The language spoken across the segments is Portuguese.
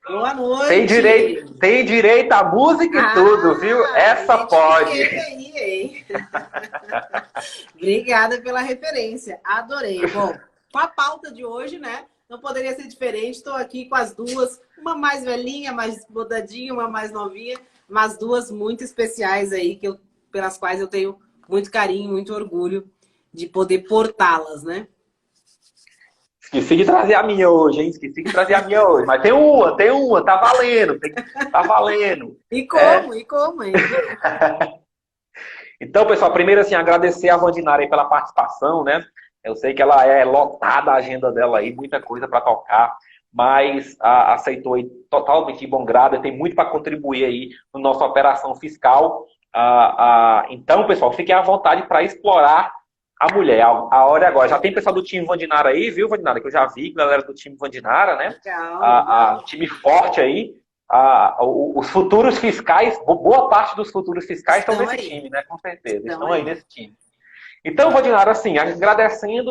Boa Tem noite! direito, tem direito à música e tudo, viu? Ah, Essa pode. identifiquei aí, hein? Obrigada pela referência, adorei. Bom, com a pauta de hoje, né? Não poderia ser diferente. Estou aqui com as duas, uma mais velhinha, mais bodadinha, uma mais novinha, mas duas muito especiais aí, pelas quais eu tenho muito carinho, muito orgulho de poder portá-las, né? Esqueci de trazer a minha hoje, hein? Esqueci de trazer a minha hoje. Mas tem uma, tá valendo, tá valendo. E como? É. E como, hein? Então, pessoal, primeiro assim, agradecer a Vandinara aí pela participação, né? Eu sei que ela é lotada a agenda dela aí, muita coisa para tocar, mas aceitou aí totalmente de bom grado e tem muito para contribuir aí na nossa operação fiscal. Então, pessoal, fiquem à vontade para explorar a mulher. A hora é agora. Já tem pessoal do time Vandinara aí, viu, Vandinara? Que eu já vi, galera do time Vandinara, né? Legal, legal. Time forte aí. Os futuros fiscais, boa parte dos futuros fiscais estão Estão nesse aí, time, né? Com certeza, estão estão aí aí. nesse time. Então, Vadinara, assim, agradecendo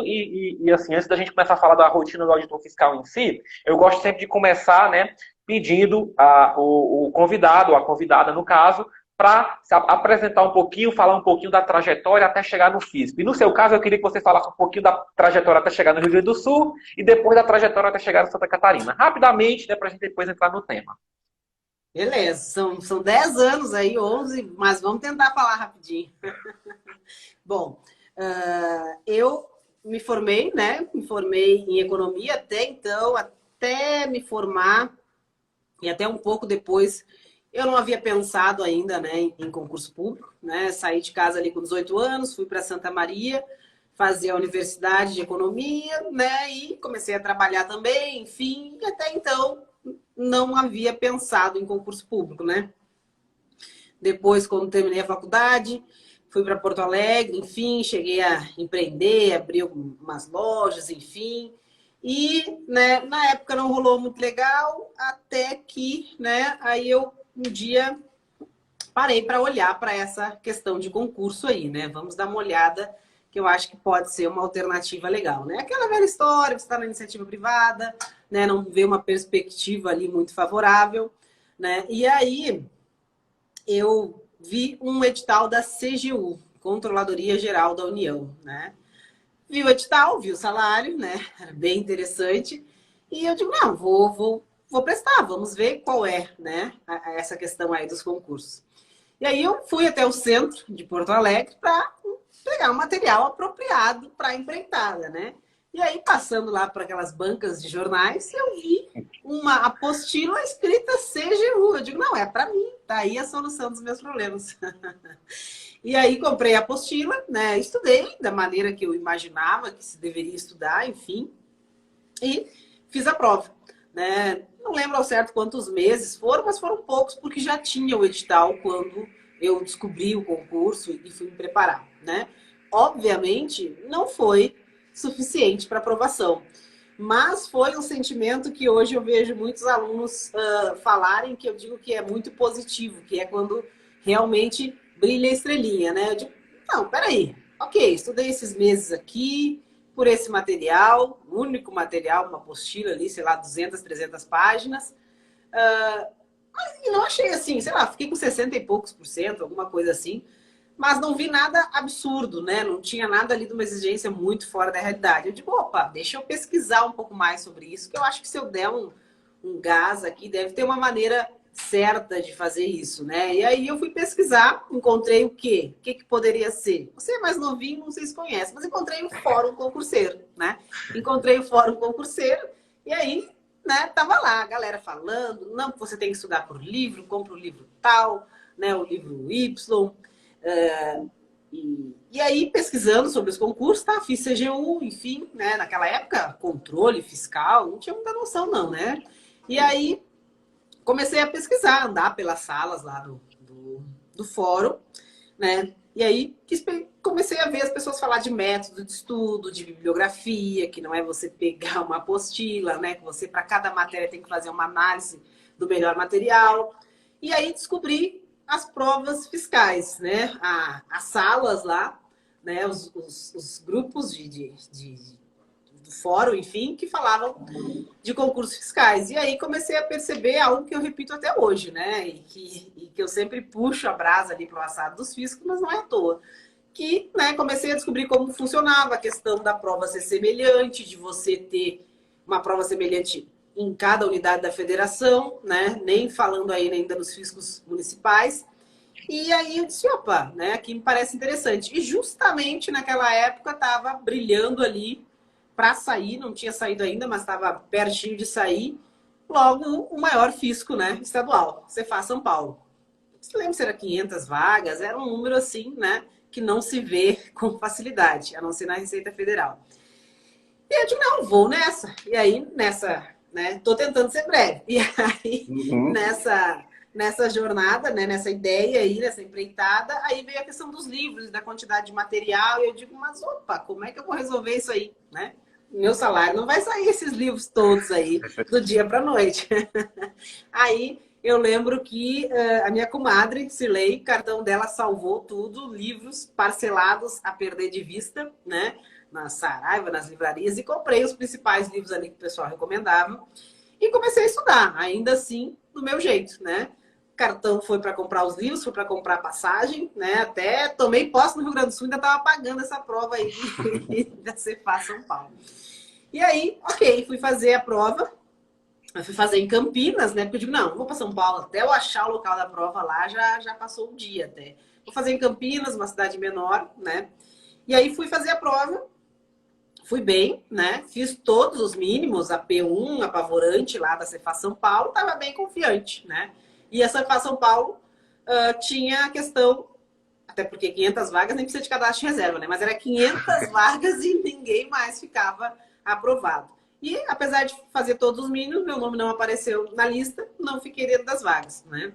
assim, antes da gente começar a falar da rotina do auditor fiscal em si, eu gosto sempre de começar, né, pedindo o convidado, a convidada no caso, para apresentar um pouquinho, falar um pouquinho da trajetória até chegar no FISP. E no seu caso, eu queria que você falasse um pouquinho da trajetória até chegar no Rio Grande do Sul e depois da trajetória até chegar em Santa Catarina. Rapidamente, né, para a gente depois entrar no tema. Beleza, são 10 anos aí, 11, mas vamos tentar falar rapidinho. Bom, eu me formei, né? Me formei em economia até então, até me formar e até um pouco depois, eu não havia pensado ainda, né, em concurso público, né? Saí de casa ali com 18 anos, fui para Santa Maria fazer a universidade de economia, né? E comecei a trabalhar também, enfim, e até então não havia pensado em concurso público, né? Depois, quando terminei a faculdade, fui para Porto Alegre, enfim, cheguei a empreender, abrir umas lojas, enfim. E, né, na época não rolou muito legal, até que, né, aí eu um dia parei para olhar para essa questão de concurso aí, né? Vamos dar uma olhada, que eu acho que pode ser uma alternativa legal, né? Aquela velha história, você está na iniciativa privada, né, não vê uma perspectiva ali muito favorável, né? E aí eu vi um edital da CGU, Controladoria Geral da União, né? Vi o edital, vi o salário, né? Era bem interessante. E eu digo, não, vou prestar, vamos ver qual é, né? Essa questão aí dos concursos. E aí eu fui até o centro de Porto Alegre para pegar um material apropriado para a empreitada, né? E aí, passando lá por aquelas bancas de jornais, eu vi uma apostila escrita CGU. Eu digo, não, é para mim, tá aí a solução dos meus problemas. E aí comprei a apostila, né? Estudei da maneira que eu imaginava que se deveria estudar, enfim, e fiz a prova, né? Não lembro ao certo quantos meses foram, mas foram poucos, porque já tinha o edital quando eu descobri o concurso e fui me preparar, né? Obviamente, não foi suficiente para aprovação, mas foi um sentimento que hoje eu vejo muitos alunos falarem, que eu digo que é muito positivo, que é quando realmente brilha a estrelinha, né? Eu digo, não, peraí, ok, estudei esses meses aqui, por esse material, único material, uma apostila ali, sei lá, 200, 300 páginas. E não achei assim, sei lá, fiquei com 60 e poucos por cento, alguma coisa assim. Mas não vi nada absurdo, né? Não tinha nada ali de uma exigência muito fora da realidade. Eu digo, opa, deixa eu pesquisar um pouco mais sobre isso, que eu acho que se eu der um gás aqui, deve ter uma maneira certa de fazer isso, né? E aí eu fui pesquisar, encontrei o quê? O que que poderia ser? Você é mais novinho, não sei se conhece, mas encontrei o Fórum Concurseiro, né? Encontrei o Fórum Concurseiro e aí, né, tava lá a galera falando, não, você tem que estudar por livro, compra o livro tal, né, o livro Y. E aí, pesquisando sobre os concursos, tá, fiz CGU, enfim, né, naquela época, controle fiscal, não tinha muita noção não, né? E aí, comecei a pesquisar, andar pelas salas lá do fórum, né? E aí comecei a ver as pessoas falar de método de estudo, de bibliografia, que não é você pegar uma apostila, né? Que você, para cada matéria, tem que fazer uma análise do melhor material. E aí descobri as provas fiscais, né? As salas lá, né? Os grupos de do fórum, enfim, que falavam de concursos fiscais. E aí comecei a perceber algo que eu repito até hoje, né? E que eu sempre puxo a brasa ali para o assado dos fiscos, mas não é à toa. Que, né, comecei a descobrir como funcionava a questão da prova ser semelhante, de você ter uma prova semelhante em cada unidade da federação, né? Nem falando aí ainda nos fiscos municipais. E aí eu disse, opa, né, aqui me parece interessante. E justamente naquela época estava brilhando ali para sair, não tinha saído ainda, mas estava pertinho de sair, logo o maior fisco, né, estadual, Cefaz São Paulo. Você lembra se era 500 vagas? Era um número assim, né, que não se vê com facilidade, a não ser na Receita Federal. E eu digo, não, vou nessa. E aí, nessa, né, tô tentando ser breve. E aí, nessa jornada, né, nessa ideia aí, nessa empreitada, aí veio a questão dos livros, da quantidade de material, e eu digo, mas opa, como é que eu vou resolver isso aí, né? Meu salário não vai sair esses livros todos aí, do dia para a noite. Aí eu lembro que a minha comadre, Cilei, o cartão dela salvou tudo, livros parcelados a perder de vista, né? Na Saraiva, nas livrarias, e comprei os principais livros ali que o pessoal recomendava. E comecei a estudar, ainda assim, do meu jeito, né? Cartão foi para comprar os livros, foi para comprar a passagem, né? Até tomei posse no Rio Grande do Sul, ainda estava pagando essa prova aí da Cefaz São Paulo. E aí, ok, fui fazer a prova, eu fui fazer em Campinas, né? Porque eu digo, não vou para São Paulo, até eu achar o local da prova lá, já passou um dia até. Vou fazer em Campinas, uma cidade menor, né? E aí fui fazer a prova, fui bem, né? Fiz todos os mínimos, a P1, apavorante lá da Cefaz São Paulo, estava bem confiante, né? E a Cefaz São Paulo tinha a questão, até porque 500 vagas nem precisa de cadastro de reserva, né? Mas era 500 vagas e ninguém mais ficava aprovado. E apesar de fazer todos os mínimos, meu nome não apareceu na lista, não fiquei dentro das vagas, né?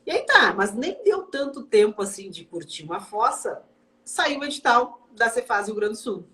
E aí tá, mas nem deu tanto tempo assim de curtir uma fossa, saiu o edital da Cefaz Rio Grande do Sul,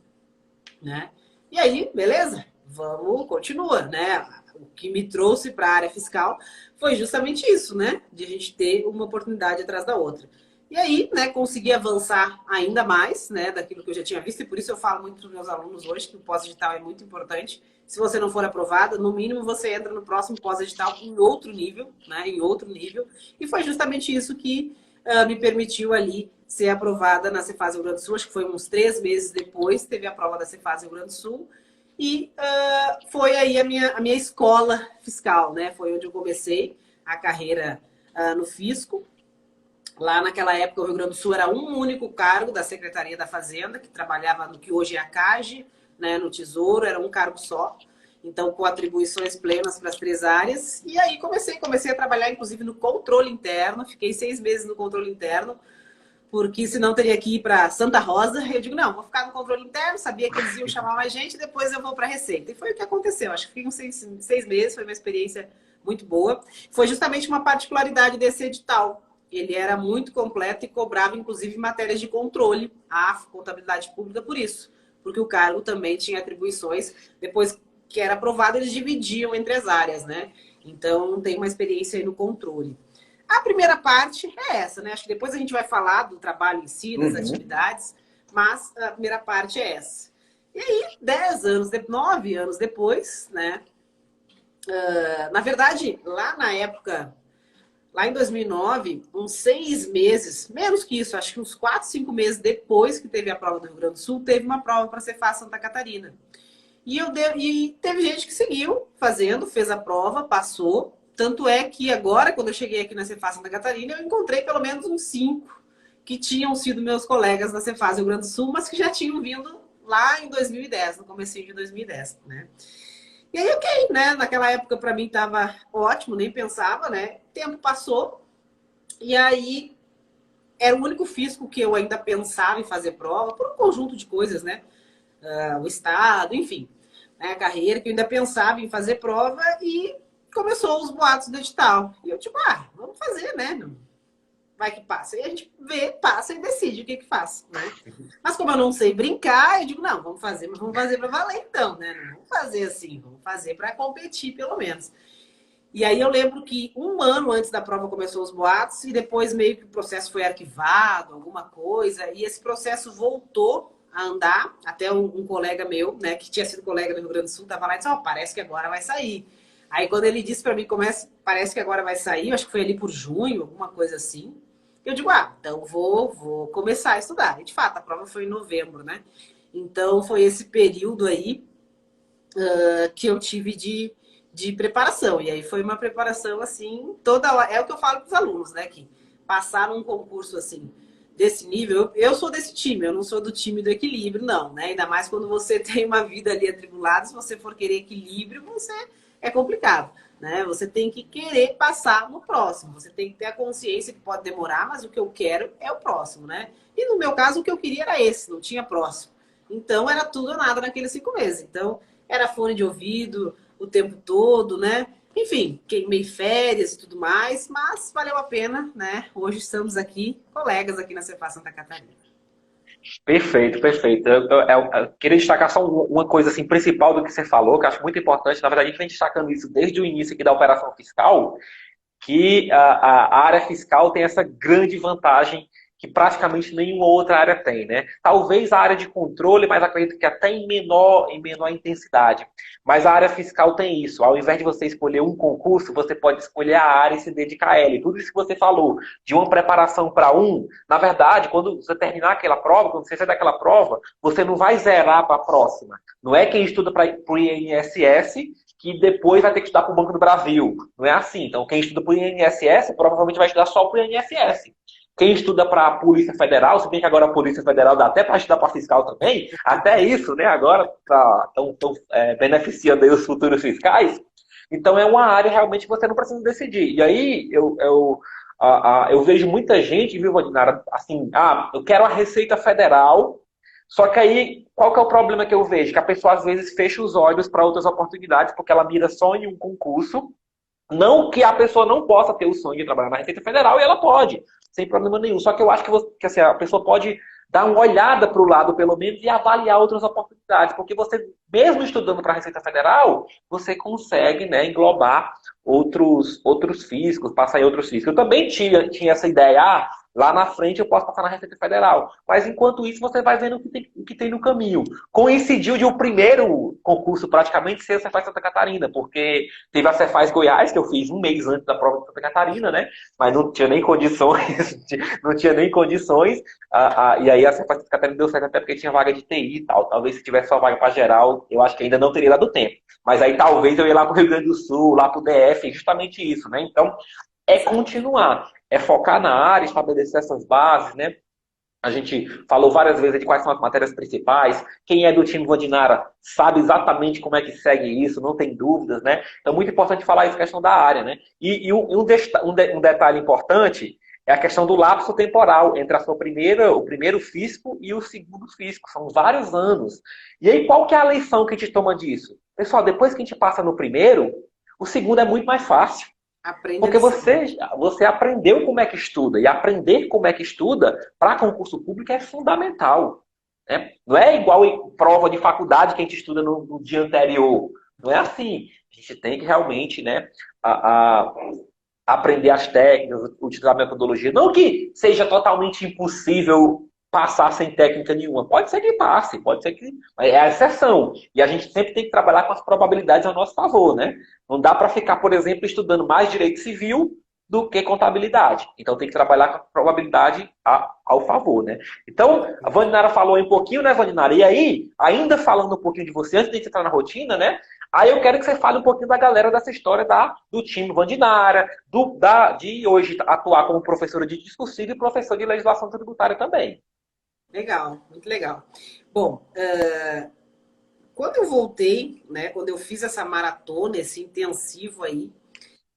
né? E aí, beleza? Vamos, continua, né? O que me trouxe para a área fiscal foi justamente isso, né? De a gente ter uma oportunidade atrás da outra. E aí, né, consegui avançar ainda mais, né, daquilo que eu já tinha visto, e por isso eu falo muito para os meus alunos hoje que o pós-edital é muito importante. Se você não for aprovada, no mínimo você entra no próximo pós-edital em outro nível, né, em outro nível. E foi justamente isso que me permitiu ali ser aprovada na Cefaz Rio Grande do Sul. Acho que foi uns 3 meses depois, teve a prova da Cefaz Rio Grande do Sul. E foi aí a minha escola fiscal, né? Foi onde eu comecei a carreira no fisco. Lá naquela época, o Rio Grande do Sul era um único cargo da Secretaria da Fazenda, que trabalhava no que hoje é a CAGE, né, no Tesouro, era um cargo só. Então, com atribuições plenas para as 3 áreas. E aí comecei a trabalhar, inclusive, no controle interno. Fiquei 6 meses no controle interno, porque senão teria que ir para Santa Rosa. Eu digo, não, vou ficar no controle interno, sabia que eles iam chamar mais gente, depois eu vou para a Receita. E foi o que aconteceu. Acho que fiquei uns 6 meses, foi uma experiência muito boa. Foi justamente uma particularidade desse edital. Ele era muito completo e cobrava, inclusive, matérias de controle à contabilidade pública por isso. Porque o cargo também tinha atribuições. Depois que era aprovado, eles dividiam entre as áreas, né? Então, tem uma experiência aí no controle. A primeira parte é essa, né? Acho que depois a gente vai falar do trabalho em si, das atividades, mas a primeira parte é essa. E aí, 9 anos depois, né? Na verdade, lá na época... Lá em 2009, uns 6 meses, menos que isso, acho que uns 4, 5 meses depois que teve a prova do Rio Grande do Sul, teve uma prova para Cefaz Santa Catarina. E teve gente que seguiu fazendo, fez a prova, passou. Tanto é que agora, quando eu cheguei aqui na Cefaz Santa Catarina, eu encontrei pelo menos uns 5 que tinham sido meus colegas na Cefaz Rio Grande do Sul, mas que já tinham vindo lá em 2010, no comecinho de 2010, né? E aí, ok, né? Naquela época, para mim, estava ótimo, nem pensava, né? Tempo passou, e aí era o único fisco que eu ainda pensava em fazer prova, por um conjunto de coisas, né? O Estado, enfim, né? A carreira, que eu ainda pensava em fazer prova, e começou os boatos do edital. E eu, tipo, vamos fazer, né? Vai que passa. E a gente vê, passa e decide o que faz, né? Mas como eu não sei brincar, eu digo, não, vamos fazer, mas vamos fazer para valer então, né? Não vamos fazer assim, vamos fazer para competir pelo menos. E aí eu lembro que 1 ano antes da prova começou os boatos e depois meio que o processo foi arquivado, alguma coisa, e esse processo voltou a andar, até um colega meu, né, que tinha sido colega do Rio Grande do Sul, tava lá e disse, ó, parece que agora vai sair. Aí quando ele disse para mim, parece que agora vai sair, eu acho que foi ali por junho, alguma coisa assim, eu digo, então vou começar a estudar. E de fato, a prova foi em novembro, né? Então foi esse período aí que eu tive de preparação. E aí foi uma preparação assim, é o que eu falo para os alunos, né? Que passaram um concurso assim, desse nível. Eu sou desse time, eu não sou do time do equilíbrio, não, né? Ainda mais quando você tem uma vida ali atribulada, se você for querer equilíbrio, é complicado. Né? Você tem que querer passar no próximo. Você tem que ter a consciência que pode demorar, mas o que eu quero é o próximo, né? E no meu caso, o que eu queria era esse, não tinha próximo. Então, era tudo ou nada naqueles 5 meses. Então, era fone de ouvido o tempo todo, né? Enfim, queimei férias e tudo mais, mas valeu a pena, né? Hoje estamos aqui, colegas aqui na Cefaz Santa Catarina. Perfeito, perfeito. Eu queria destacar só uma coisa assim, principal do que você falou, que eu acho muito importante. Na verdade, a gente vem destacando isso desde o início aqui da operação fiscal, que a área fiscal tem essa grande vantagem que praticamente nenhuma outra área tem, né? Talvez a área de controle, mas acredito que até em menor intensidade. Mas a área fiscal tem isso. Ao invés de você escolher um concurso, você pode escolher a área e se dedicar a ela. E tudo isso que você falou, de uma preparação para na verdade, quando você terminar aquela prova, quando você sair daquela prova, você não vai zerar para a próxima. Não é quem estuda para o INSS que depois vai ter que estudar para o Banco do Brasil. Não é assim. Então, quem estuda para o INSS provavelmente vai estudar só para o INSS. Quem estuda para a Polícia Federal, se bem que agora a Polícia Federal dá até para estudar para fiscal também, até isso, né? Agora estão beneficiando aí os futuros fiscais. Então, é uma área realmente que você não precisa decidir. E aí, eu vejo muita gente, viu, Vadinara, assim, eu quero a Receita Federal. Só que aí, qual que é o problema que eu vejo? Que a pessoa, às vezes, fecha os olhos para outras oportunidades, porque ela mira só em um concurso. Não que a pessoa não possa ter o sonho de trabalhar na Receita Federal, e ela pode, sem problema nenhum. Só que eu acho que assim, a pessoa pode dar uma olhada para o lado, pelo menos, e avaliar outras oportunidades. Porque você, mesmo estudando para a Receita Federal, você consegue, né, englobar outros fiscos, passar em outros fiscos. Eu também tinha essa ideia, lá na frente eu posso passar na Receita Federal. Mas enquanto isso, você vai vendo o que tem no caminho. Coincidiu de o primeiro concurso praticamente ser a Cefaz Santa Catarina, porque teve a Cefaz Goiás, que eu fiz um mês antes da prova de Santa Catarina, né? Mas não tinha nem condições, não tinha nem condições. E aí a Cefaz Santa Catarina deu certo até porque tinha vaga de TI e tal. Talvez se tivesse só vaga para geral, eu acho que ainda não teria dado tempo. Mas aí talvez eu ia lá para o Rio Grande do Sul, lá para o DF, justamente isso, né? Então, é continuar, é focar na área, estabelecer essas bases, né? A gente falou várias vezes de quais são as matérias principais. Quem é do time Vadinara sabe exatamente como é que segue isso, não tem dúvidas, né? Então, muito importante falar isso, questão da área, né? E um detalhe importante é a questão do lapso temporal entre o primeiro fisco e o segundo fisco. São vários anos. E aí, qual que é a lição que a gente toma disso? Pessoal, depois que a gente passa no primeiro, o segundo é muito mais fácil. Porque você aprendeu como é que estuda. E aprender como é que estuda para concurso público é fundamental. Né? Não é igual em prova de faculdade que a gente estuda no dia anterior. Não é assim. A gente tem que realmente, né, aprender as técnicas, utilizar a metodologia. Não que seja totalmente impossível passar sem técnica nenhuma. Pode ser que passe, pode ser que... Mas é a exceção. E a gente sempre tem que trabalhar com as probabilidades a nosso favor, né? Não dá para ficar, por exemplo, estudando mais direito civil do que contabilidade. Então tem que trabalhar com a probabilidade ao favor, né? Então, a Vandinara falou um pouquinho, né, Vandinara? E aí, ainda falando um pouquinho de você, antes de gente entrar na rotina, né? Aí eu quero que você fale um pouquinho da galera dessa história do time Vandinara, de hoje atuar como professora de discursivo e professor de legislação tributária também. Legal, muito legal. Bom, quando eu voltei, né, quando eu fiz essa maratona, esse intensivo aí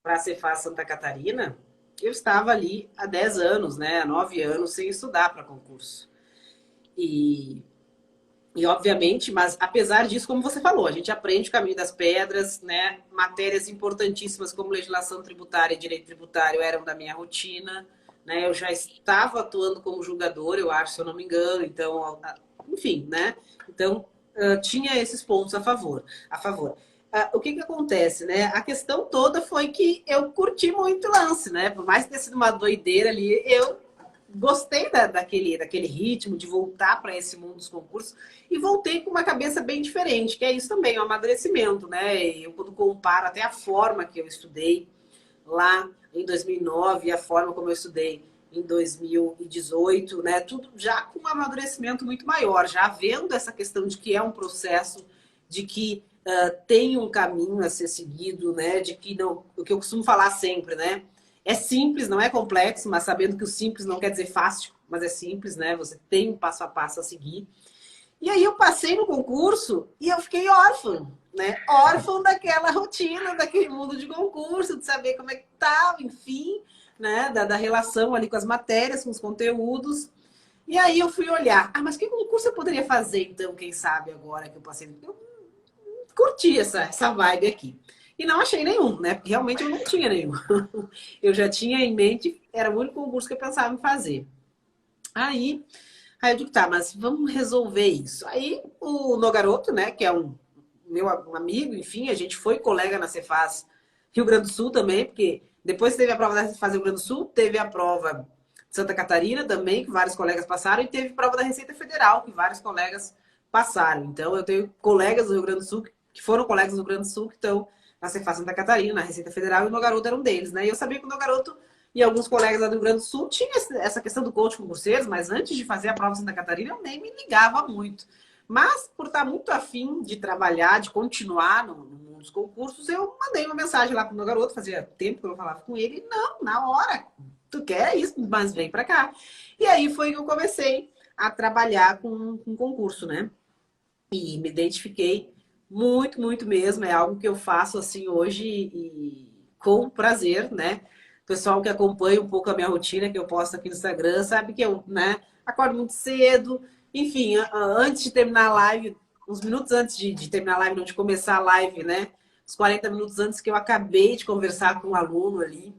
para a Cefaz Santa Catarina, eu estava ali há 10 anos, né, há 9 anos sem estudar para concurso. E obviamente, mas apesar disso, como você falou, a gente aprende o caminho das pedras, né, matérias importantíssimas como legislação tributária e direito tributário eram da minha rotina. Né, eu já estava atuando como julgador, eu acho, se eu não me engano, então, enfim, né? Então, tinha esses pontos a favor. O que acontece, né? A questão toda foi que eu curti muito o lance, né? Por mais ter sido uma doideira ali, eu gostei daquele ritmo de voltar para esse mundo dos concursos e voltei com uma cabeça bem diferente, que é isso também, o amadurecimento, né? Eu, quando comparo até a forma que eu estudei lá em 2009 e a forma como eu estudei em 2018, né? Tudo já com um amadurecimento muito maior, já vendo essa questão de que é um processo, de que tem um caminho a ser seguido, né? De que não, o que eu costumo falar sempre, né? É simples, não é complexo, mas sabendo que o simples não quer dizer fácil, mas é simples, né? Você tem um passo a passo a seguir. E aí eu passei no concurso e eu fiquei órfã, né? Órfã daquela rotina, daquele mundo de concurso, de saber como é que estava, enfim, né? Da relação ali com as matérias, com os conteúdos. E aí eu fui olhar, mas que concurso eu poderia fazer, então, quem sabe, agora que eu passei? Eu curti essa vibe aqui. E não achei nenhum, né? Porque realmente eu não tinha nenhum. Eu já tinha em mente, era o único concurso que eu pensava em fazer. Aí eu digo, tá, mas vamos resolver isso. Aí o Nogaroto, né, que é um meu amigo, enfim, a gente foi colega na Cefaz Rio Grande do Sul também, porque depois teve a prova da Cefaz Rio Grande do Sul, teve a prova de Santa Catarina também, que vários colegas passaram, e teve prova da Receita Federal, que vários colegas passaram. Então, eu tenho colegas do Rio Grande do Sul, que foram colegas do Rio Grande do Sul, que estão na Cefaz Santa Catarina, na Receita Federal, e o Nogaroto era um deles, né? E eu sabia que o Nogaroto e alguns colegas lá do Rio Grande do Sul tinham essa questão do coach concurseiros, mas antes de fazer a prova de Santa Catarina, eu nem me ligava muito. Mas, por estar muito afim de trabalhar, de continuar nos concursos, eu mandei uma mensagem lá pro meu garoto, fazia tempo que eu não falava com ele, e não, na hora, tu quer isso, mas vem pra cá. E aí foi que eu comecei a trabalhar com concurso, né? E me identifiquei muito, muito mesmo, é algo que eu faço assim hoje e com prazer, né? O pessoal que acompanha um pouco a minha rotina, que eu posto aqui no Instagram, sabe que eu, né, acordo muito cedo. Enfim, antes de terminar a live, uns minutos antes de terminar a live, não de começar a live, né? Uns 40 minutos antes que eu acabei de conversar com um aluno ali.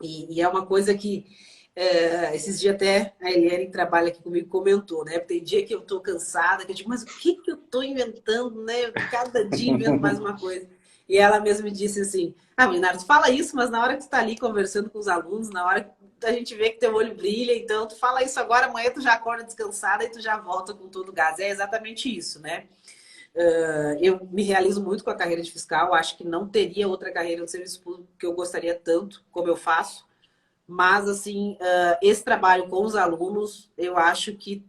E é uma coisa que esses dias até a Eliane, que trabalha aqui comigo, comentou, né? Tem dia que eu tô cansada, que eu digo, mas o que que eu tô inventando, né? Cada dia invento mais uma coisa. E ela mesma me disse assim, Leonardo, tu fala isso, mas na hora que tu tá ali conversando com os alunos, na hora que a gente vê que teu olho brilha, então tu fala isso agora, amanhã tu já acorda descansada e tu já volta com todo o gás. É exatamente isso, né? Eu me realizo muito com a carreira de fiscal, acho que não teria outra carreira no serviço público que eu gostaria tanto como eu faço. Mas, assim, esse trabalho com os alunos, eu acho que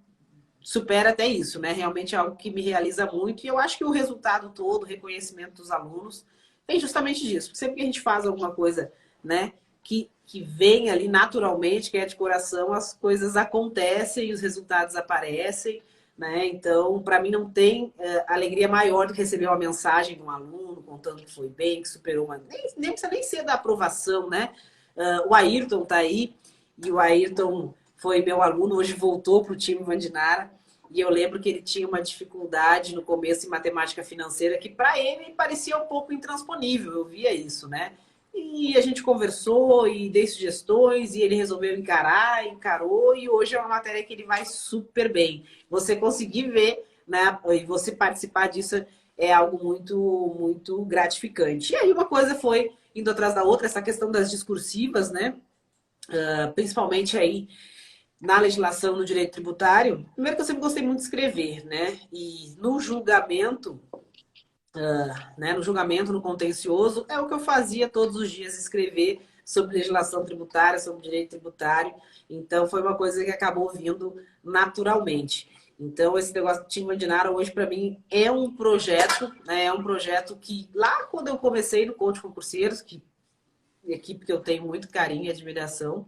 supera até isso, né? Realmente é algo que me realiza muito. E eu acho que o resultado todo, o reconhecimento dos alunos, vem justamente disso. Porque sempre que a gente faz alguma coisa, né, que vem ali naturalmente, que é de coração, as coisas acontecem e os resultados aparecem, né? Então, para mim, não tem alegria maior do que receber uma mensagem de um aluno contando que foi bem, que superou uma. Nem precisa nem ser da aprovação, né? O Ayrton tá aí, e o Ayrton foi meu aluno, hoje voltou para o time Vandinara, e eu lembro que ele tinha uma dificuldade no começo em matemática financeira que para ele parecia um pouco intransponível, eu via isso, né? E a gente conversou e dei sugestões e ele resolveu encarar, encarou, e hoje é uma matéria que ele vai super bem. Você conseguir ver, né, e você participar disso é algo muito, muito gratificante. E aí uma coisa foi indo atrás da outra, essa questão das discursivas, né? Principalmente aí na legislação no direito tributário. Primeiro que eu sempre gostei muito de escrever, né? E no julgamento, né? No julgamento, no contencioso, é o que eu fazia todos os dias, escrever sobre legislação tributária, sobre direito tributário. Então, foi uma coisa que acabou vindo naturalmente. Então, esse negócio do Team Vandinara hoje, para mim, é um projeto, né? É um projeto que, lá quando eu comecei no Coach Concurseiros, que equipe que eu tenho muito carinho e admiração,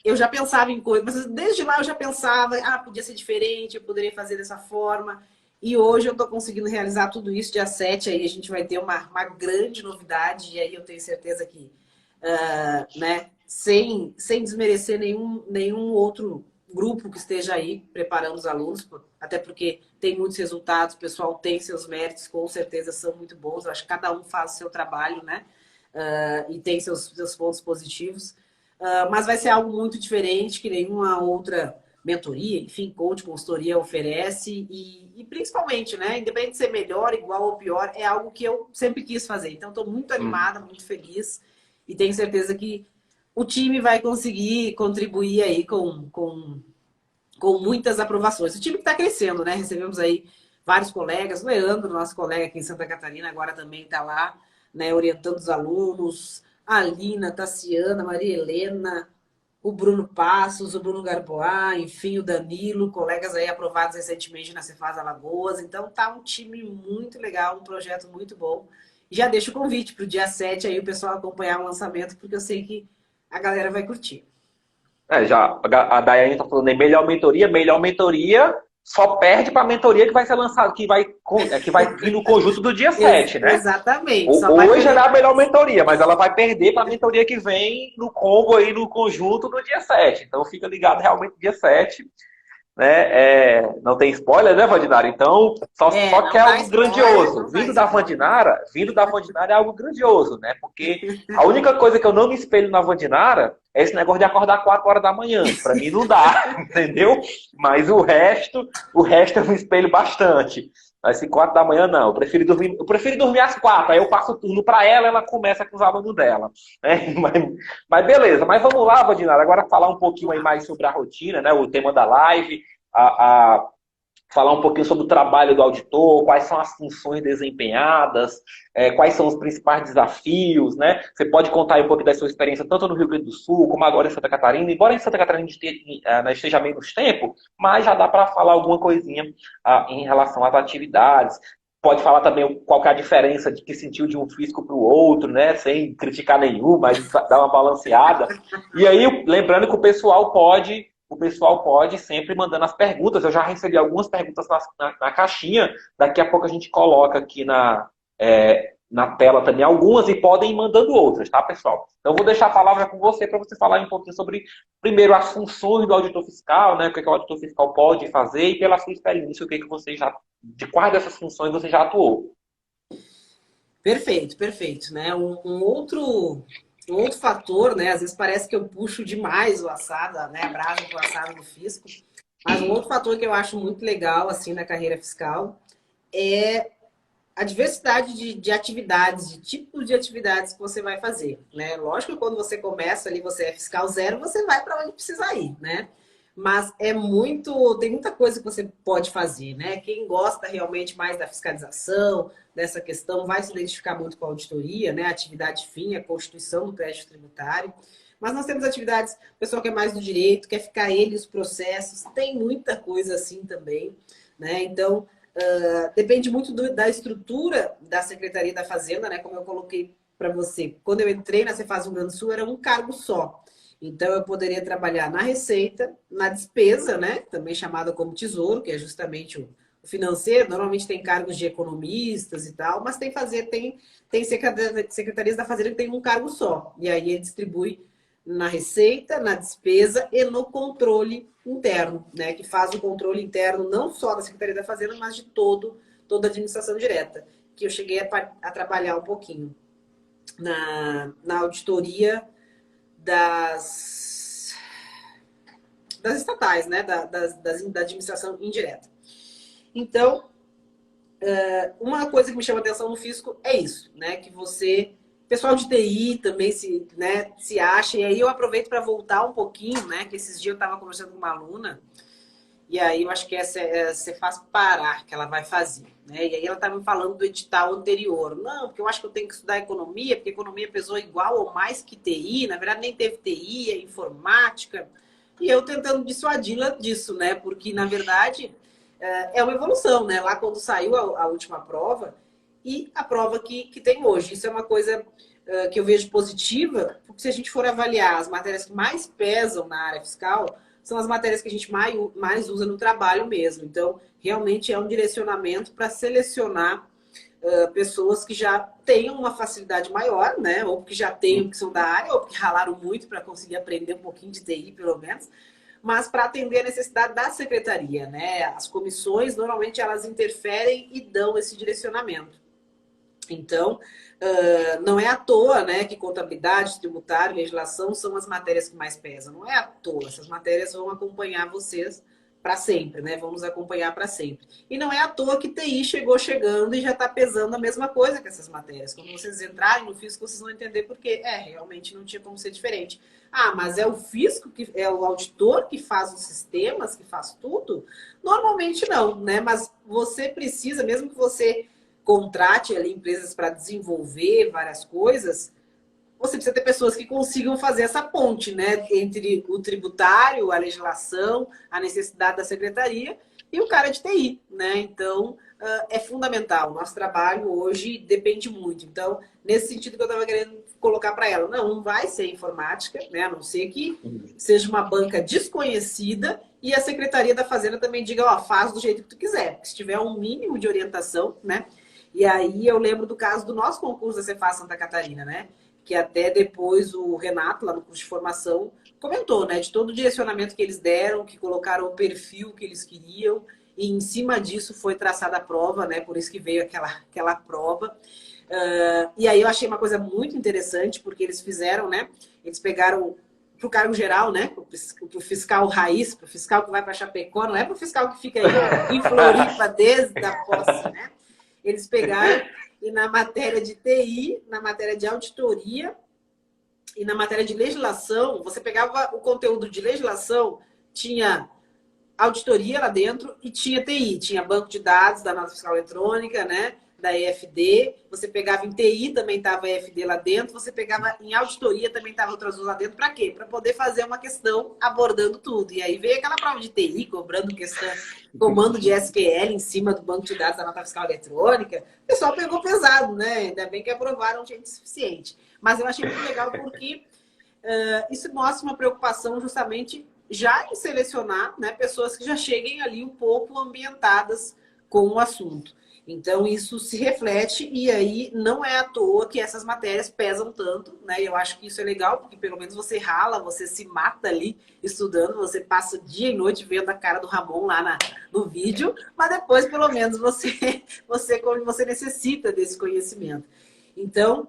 eu já pensava em coisas, mas desde lá eu já pensava, podia ser diferente, eu poderia fazer dessa forma. E hoje eu estou conseguindo realizar tudo isso. Dia 7 aí a gente vai ter uma grande novidade, e aí eu tenho certeza que, né, sem desmerecer nenhum outro grupo que esteja aí preparando os alunos, até porque tem muitos resultados, o pessoal tem seus méritos, com certeza são muito bons. Eu acho que cada um faz o seu trabalho, né? E tem seus pontos positivos. Mas vai ser algo muito diferente que nenhuma outra mentoria, enfim, coach, consultoria oferece e principalmente, né, independente de ser melhor, igual ou pior, é algo que eu sempre quis fazer. Então, estou muito animada, muito feliz e tenho certeza que o time vai conseguir contribuir aí com muitas aprovações. O time que está crescendo, né? Recebemos aí vários colegas. O Leandro, nosso colega aqui em Santa Catarina, agora também está lá, né, orientando os alunos. A Alina, a Tassiana, a Maria Helena, o Bruno Passos, o Bruno Garboá, enfim, o Danilo, colegas aí aprovados recentemente na Cefaz Alagoas. Então tá um time muito legal, um projeto muito bom. E já deixo o convite para o dia 7 aí o pessoal acompanhar o lançamento, porque eu sei que a galera vai curtir. Já, a Daiane está falando em melhor mentoria só perde para a mentoria que vai ser lançada, que vai vir no conjunto do dia 7, né? Exatamente. Só vai Hoje perder era a melhor mentoria, mas ela vai perder para a mentoria que vem no combo aí, no conjunto no dia 7. Então fica ligado realmente no dia 7. Né? Não tem spoiler, né, Vandinara? Então, só que é não dá algo spoiler, grandioso. não dá spoiler. Vindo da Vandinara é algo grandioso, né? Porque a única coisa que eu não me espelho na Vandinara é esse negócio de acordar 4 horas da manhã. Para mim não dá, entendeu? Mas o resto eu me espelho bastante. Mas se 4 da manhã, não. Eu prefiro dormir às 4. Aí eu passo o turno para ela, ela começa com os alunos dela. Né? Mas beleza. Mas vamos lá, Vandinara, agora falar um pouquinho aí mais sobre a rotina, né? O tema da live, falar um pouquinho sobre o trabalho do auditor, quais são as funções desempenhadas, quais são os principais desafios, né? Você pode contar aí um pouco da sua experiência, tanto no Rio Grande do Sul, como agora em Santa Catarina. Embora em Santa Catarina esteja menos tempo, mas já dá para falar alguma coisinha em relação às atividades. Pode falar também qual que é a diferença de que sentiu de um físico para o outro, né? Sem criticar nenhum, mas dar uma balanceada. E aí, lembrando que o pessoal pode sempre mandando as perguntas. Eu já recebi algumas perguntas na caixinha. Daqui a pouco a gente coloca aqui na tela também algumas e podem ir mandando outras, tá, pessoal? Então, eu vou deixar a palavra com você para você falar um pouquinho sobre, primeiro, as funções do auditor fiscal, né? O que o auditor fiscal pode fazer e, pela sua experiência, de quais dessas funções você já atuou. Perfeito, perfeito, né? Um outro fator, né? Às vezes parece que eu puxo demais o assado, né? A brasa do assado do fisco. Mas um outro fator que eu acho muito legal, assim, na carreira fiscal é a diversidade de atividades, de tipos de atividades que você vai fazer, né? Lógico que quando você começa ali, você é fiscal zero, você vai para onde precisa ir, né? Mas tem muita coisa que você pode fazer, né? Quem gosta realmente mais da fiscalização, dessa questão, vai se identificar muito com a auditoria, né? A atividade fim, a constituição do crédito tributário. Mas nós temos atividades, o pessoal que é mais do direito, quer ficar ele os processos, tem muita coisa assim também, né? Então, depende muito da estrutura da Secretaria da Fazenda, né? Como eu coloquei para você. Quando eu entrei na Cefaz Rio Grande do Sul, era um cargo só. Então, eu poderia trabalhar na receita, na despesa, né? Também chamada como tesouro, que é justamente o financeiro. Normalmente tem cargos de economistas e tal, mas tem secretarias da Fazenda que tem um cargo só. E aí ele distribui na receita, na despesa e no controle interno, né? Que faz o controle interno não só da Secretaria da Fazenda, mas de toda a administração direta. Que eu cheguei a trabalhar um pouquinho na auditoria das estatais, né? Da administração indireta. Então, uma coisa que me chama atenção no fisco é isso, né? Que pessoal de TI também se acha, e aí eu aproveito para voltar um pouquinho, né? Que esses dias eu estava conversando com uma aluna, e aí eu acho que você faz parar que ela vai fazer, né? E aí ela estava me falando do edital anterior. Não, porque eu acho que eu tenho que estudar economia, porque economia pesou igual ou mais que TI, na verdade nem teve TI, é informática. E eu tentando dissuadi-la disso, né? Porque, na verdade, é uma evolução, né? Lá quando saiu a última prova e a prova que tem hoje. Isso é uma coisa que eu vejo positiva, porque se a gente for avaliar as matérias que mais pesam na área fiscal, são as matérias que a gente mais usa no trabalho mesmo. Então, realmente é um direcionamento para selecionar pessoas que já tenham uma facilidade maior, né? Ou que já tenham, que são da área, ou que ralaram muito para conseguir aprender um pouquinho de TI, pelo menos, mas para atender a necessidade da secretaria, né? As comissões, normalmente, elas interferem e dão esse direcionamento. Então, não é à toa, né, que contabilidade, tributário, legislação são as matérias que mais pesam. Não é à toa. Essas matérias vão acompanhar vocês para sempre, né? Vamos acompanhar para sempre. E não é à toa que TI chegou chegando e já está pesando a mesma coisa que essas matérias. Quando vocês entrarem no físico, vocês vão entender por quê. Realmente não tinha como ser diferente. Ah, mas é o físico, que é o auditor que faz os sistemas, que faz tudo? Normalmente não, né? Mas você precisa, mesmo que você contrate ali empresas para desenvolver várias coisas, você precisa ter pessoas que consigam fazer essa ponte, né, entre o tributário, a legislação, a necessidade da secretaria e o cara de TI, né? Então, é fundamental. Nosso trabalho hoje depende muito. Então, nesse sentido que eu estava querendo colocar para ela, não vai ser informática, né? A não ser que seja uma banca desconhecida e a Secretaria da Fazenda também diga, ó, faz do jeito que tu quiser. Porque se tiver um mínimo de orientação, né? E aí eu lembro do caso do nosso concurso da Cefaz Santa Catarina, né? Que até depois o Renato, lá no curso de formação, comentou, né? De todo o direcionamento que eles deram, que colocaram o perfil que eles queriam, e em cima disso foi traçada a prova, né? Por isso que veio aquela prova. E aí eu achei uma coisa muito interessante, porque eles fizeram, né? Eles pegaram para o cargo geral, né? Para o fiscal raiz, para o fiscal que vai para Chapecó, não é para o fiscal que fica aí em Floripa desde a posse, né? Eles pegaram e na matéria de TI, na matéria de auditoria e na matéria de legislação, você pegava o conteúdo de legislação, tinha auditoria lá dentro e tinha TI, tinha banco de dados da nota fiscal eletrônica, né? Da EFD, você pegava em TI, também estava a EFD lá dentro, você pegava em auditoria, também estava outras duas lá dentro, para quê? Para poder fazer uma questão abordando tudo. E aí veio aquela prova de TI, cobrando questão, comando de SQL em cima do banco de dados da nota fiscal eletrônica. O pessoal pegou pesado, né? Ainda bem que aprovaram gente suficiente. Mas eu achei muito legal porque isso mostra uma preocupação justamente já em selecionar, né, pessoas que já cheguem ali um pouco ambientadas com o assunto. Então, isso se reflete e aí não é à toa que essas matérias pesam tanto, né? Eu acho que isso é legal, porque pelo menos você rala, você se mata ali estudando, você passa dia e noite vendo a cara do Ramon lá no vídeo, mas depois, pelo menos, você necessita desse conhecimento. Então,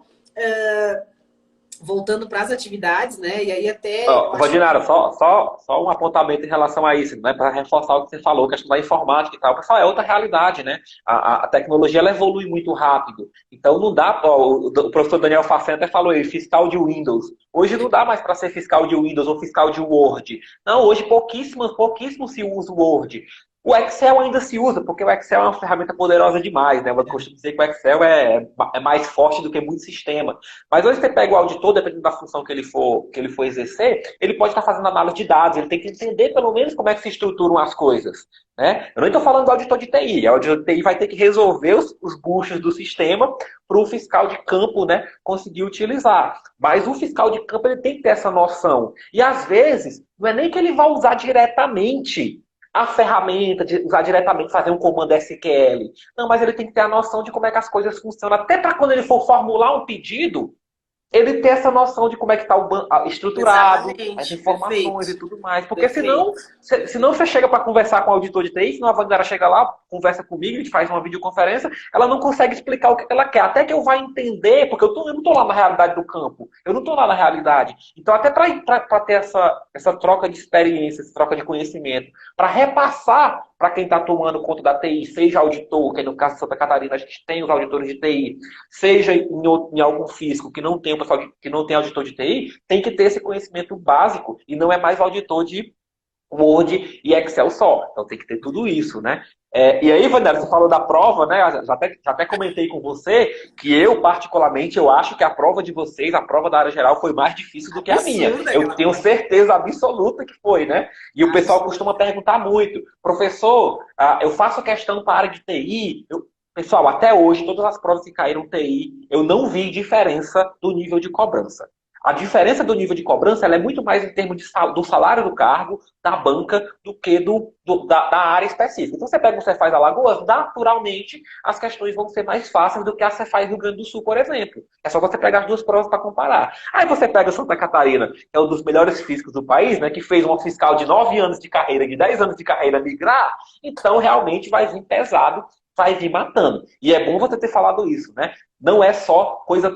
voltando para as atividades, né? E aí até... Vadinara, só um apontamento em relação a isso, né? Para reforçar o que você falou, questão da informática e tal. Pessoal, é outra realidade, né? A tecnologia ela evolui muito rápido. Então não dá, o professor Daniel Facenta falou aí, fiscal de Windows. Hoje não dá mais para ser fiscal de Windows ou fiscal de Word. Não, hoje pouquíssimo se usa o Word. O Excel ainda se usa, porque o Excel é uma ferramenta poderosa demais, né? Eu costumo dizer que o Excel é mais forte do que muito sistema. Mas hoje você pega o auditor, dependendo da função que ele for exercer, ele pode estar fazendo análise de dados, ele tem que entender pelo menos como é que se estruturam as coisas, né? Eu não estou falando do auditor de TI. O auditor de TI vai ter que resolver os buchos do sistema para o fiscal de campo, né, conseguir utilizar. Mas o fiscal de campo ele tem que ter essa noção. E às vezes, não é nem que ele vai usar diretamente a ferramenta, de usar diretamente, fazer um comando SQL. Não, mas ele tem que ter a noção de como é que as coisas funcionam. Até para quando ele for formular um pedido, ele ter essa noção de como é que está estruturado, Exatamente, as informações perfeito. e tudo mais. Porque senão você chega para conversar com o auditor de TI, senão a Vandera chega lá, conversa comigo, a gente faz uma videoconferência, ela não consegue explicar o que ela quer. Até que eu vá entender, porque eu não estou lá na realidade do campo, eu não estou lá na realidade. Então, até para ter essa troca de experiência, essa troca de conhecimento, para repassar para quem está tomando conta da TI, seja auditor, que no caso de Santa Catarina a gente tem os auditores de TI, seja em algum fisco que não tem o pessoal que não tem auditor de TI, tem que ter esse conhecimento básico e não é mais o auditor de Word e Excel só. Então tem que ter tudo isso, né? E aí, Vanessa, você falou da prova, né? Já até comentei com você que eu, particularmente, eu acho que a prova de vocês, a prova da área geral, foi mais difícil do que a minha. Eu tenho certeza absoluta que foi, né? E o pessoal costuma perguntar muito, professor, eu faço questão para a área de TI. Pessoal, até hoje, todas as provas que caíram TI, eu não vi diferença do nível de cobrança. A diferença do nível de cobrança ela é muito mais em termos do salário do cargo, da banca, do que da área específica. Então, você pega o Cefaz Alagoas, naturalmente, as questões vão ser mais fáceis do que a Cefaz Rio Grande do Sul, por exemplo. É só você pegar as duas provas para comparar. Aí você pega Santa Catarina, que é um dos melhores físicos do país, né, que fez uma fiscal de 9 anos de carreira, de 10 anos de carreira migrar, então realmente vai vir pesado vai vir matando. E é bom você ter falado isso, né? Não é só coisa